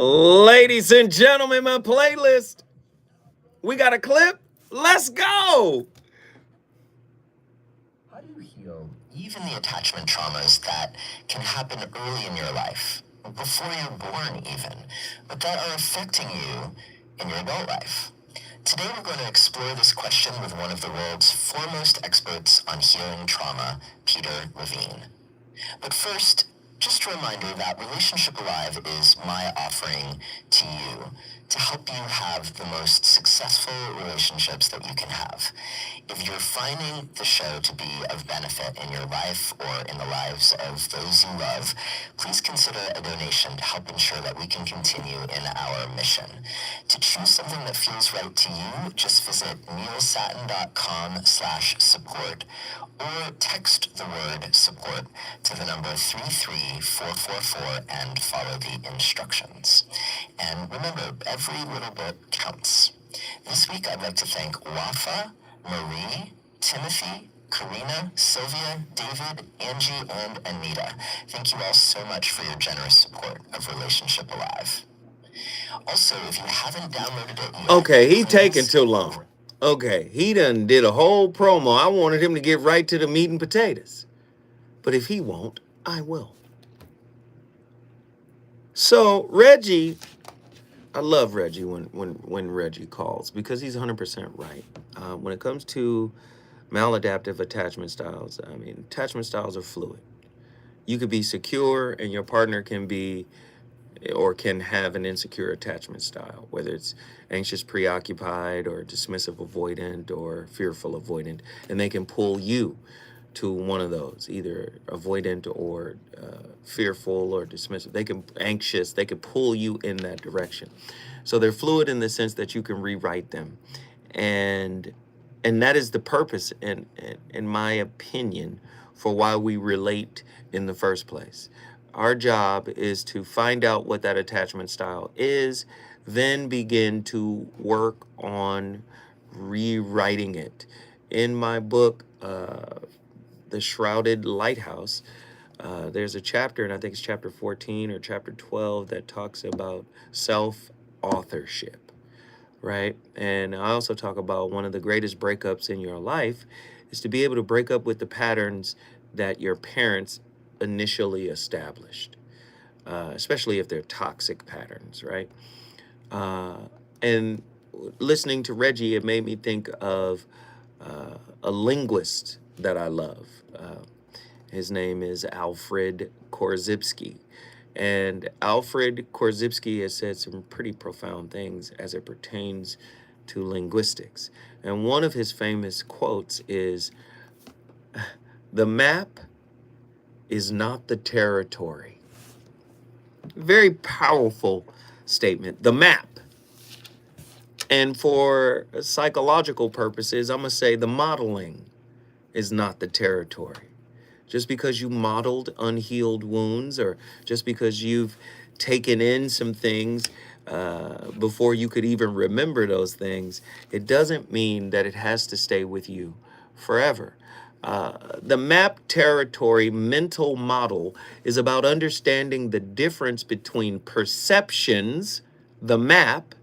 Ladies and gentlemen, my playlist. We got a clip. Let's go. How do you heal even the attachment traumas that can happen early in your life, before you're born even, but that are affecting you in your adult life? Today we're going to explore this question with one of the world's foremost experts on healing trauma, Peter Levine. But first, just a reminder that Relationship Alive is my offering to you to help you have the most successful relationships that you can have. If you're finding the show to be of benefit in your life or in the lives of those you love, please consider a donation to help ensure that we can continue in our mission. To choose something that feels right to you, just visit neilsatin.com/support or text the word support to the number 33444 and follow the instructions. And remember, every little bit counts. This week I'd like to thank Wafa, Marie, Timothy, Karina, Sylvia, David, Angie, and Anita. Thank you all so much for your generous support of Relationship Alive. Also, if you haven't downloaded it yet, Okay, he please taking too long. Okay, he done did a whole promo. I wanted him to get right to the meat and potatoes. But if he won't, I will. So Reggie, I love Reggie when Reggie calls because he's 100% right. When it comes to maladaptive attachment styles, I mean, attachment styles are fluid. You could be secure and your partner can be or can have an insecure attachment style, whether it's anxious, preoccupied, or dismissive, avoidant, or fearful, avoidant, and they can pull you to one of those, either avoidant or fearful or dismissive. They can anxious. They can pull you in that direction. So they're fluid in the sense that you can rewrite them, and that is the purpose, in my opinion, for why we relate in the first place. Our job is to find out what that attachment style is, then begin to work on rewriting it. In my book, The Shrouded Lighthouse, there's a chapter, and I think it's chapter 14 or chapter 12, that talks about self-authorship, right? And I also talk about one of the greatest breakups in your life is to be able to break up with the patterns that your parents initially established, especially if they're toxic patterns, right? And listening to Reggie, it made me think of a linguist that I love. His name is Alfred Korzybski. And Alfred Korzybski has said some pretty profound things as it pertains to linguistics. And one of his famous quotes is, "The map is not the territory." Very powerful statement. The map. And for psychological purposes, I'm going to say the modeling is not the territory. Just because you modeled unhealed wounds, or just because you've taken in some things before you could even remember those things, it doesn't mean that it has to stay with you forever. The map territory mental model is about understanding the difference between perceptions, the map,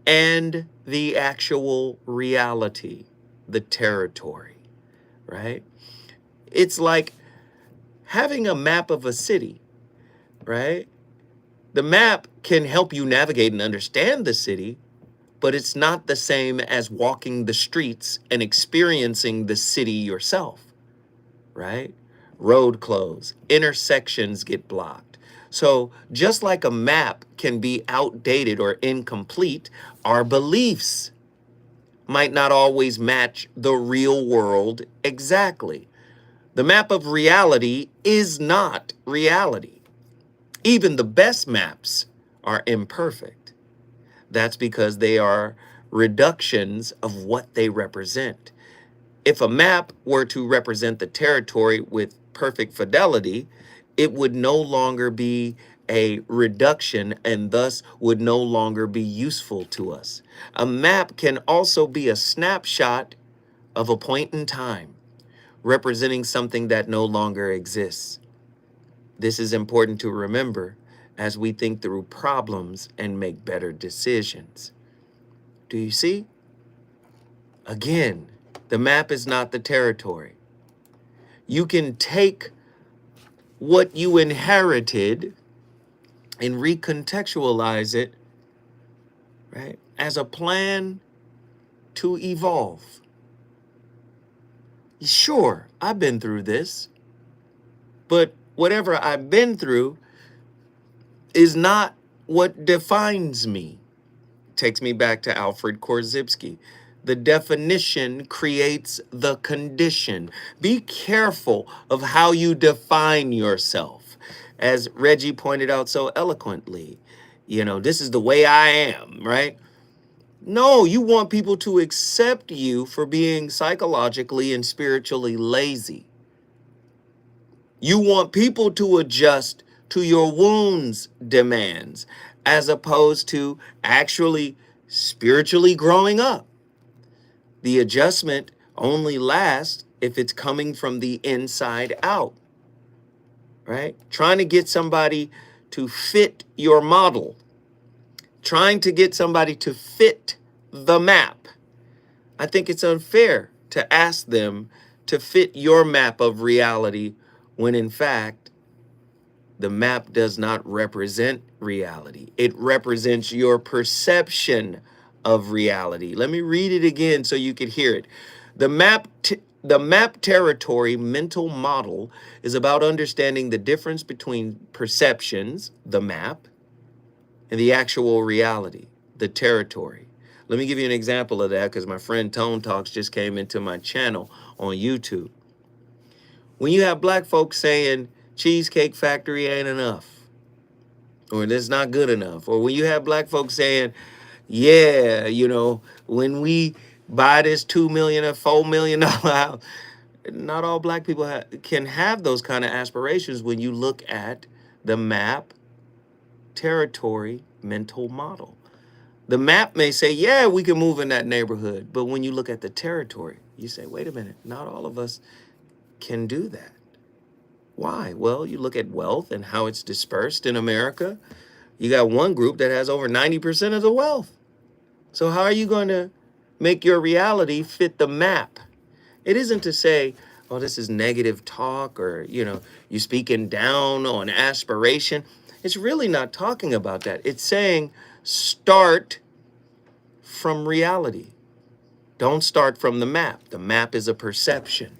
and the actual reality, the territory, right? It's like having a map of a city, right? The map can help you navigate and understand the city, but it's not the same as walking the streets and experiencing the city yourself, right? Road closed, intersections get blocked. So just like a map can be outdated or incomplete, our beliefs might not always match the real world exactly. The map of reality is not reality. Even the best maps are imperfect. That's because they are reductions of what they represent. If a map were to represent the territory with perfect fidelity, it would no longer be a reduction and thus would no longer be useful to us. A map can also be a snapshot of a point in time, representing something that no longer exists. This is important to remember as we think through problems and make better decisions. Do you see? Again, the map is not the territory. You can take what you inherited and recontextualize it, right, as a plan to evolve. Sure, I've been through this, but whatever I've been through is not what defines me. takes me back to Alfred Korzybski. The definition creates the condition. Be careful of how you define yourself. As Reggie pointed out so eloquently, this is the way I am, right? No, you want people to accept you for being psychologically and spiritually lazy. You want people to adjust to your wounds demands as opposed to actually spiritually growing up. The adjustment only lasts if it's coming from the inside out, right? Trying to get somebody to fit your model, trying to get somebody to fit the map. I think it's unfair to ask them to fit your map of reality when in fact the map does not represent reality. It represents your perception of reality. Let me read it again so you can hear it. The map territory mental model is about understanding the difference between perceptions, the map, and the actual reality, the territory. Let me give you an example of that because my friend Tone Talks just came into my channel on YouTube. When you have black folks saying Cheesecake Factory ain't enough, or that's not good enough, or when you have black folks saying, yeah, when we buy this $2 million or $4 million house, not all black people can have those kind of aspirations when you look at the map territory mental model. The map may say, yeah, we can move in that neighborhood. But when you look at the territory, you say, wait a minute, not all of us can do that. Why? Well, you look at wealth and how it's dispersed in America. You got one group that has over 90% of the wealth. So how are you going to make your reality fit the map? It isn't to say, oh, this is negative talk or, you speaking down on aspiration. It's really not talking about that. It's saying start from reality. Don't start from the map. The map is a perception.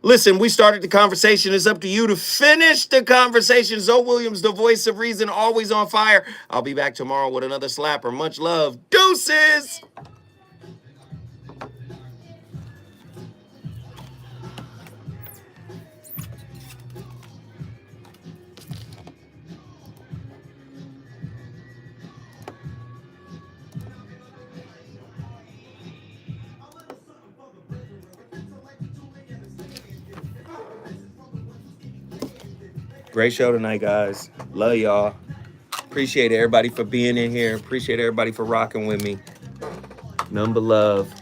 Listen, we started the conversation. It's up to you to finish the conversation. Zoe Williams, the voice of reason, always on fire. I'll be back tomorrow with another slapper. Much love. Deuces! Great show tonight, guys. Love y'all. Appreciate everybody for being in here. Appreciate everybody for rocking with me. Number love.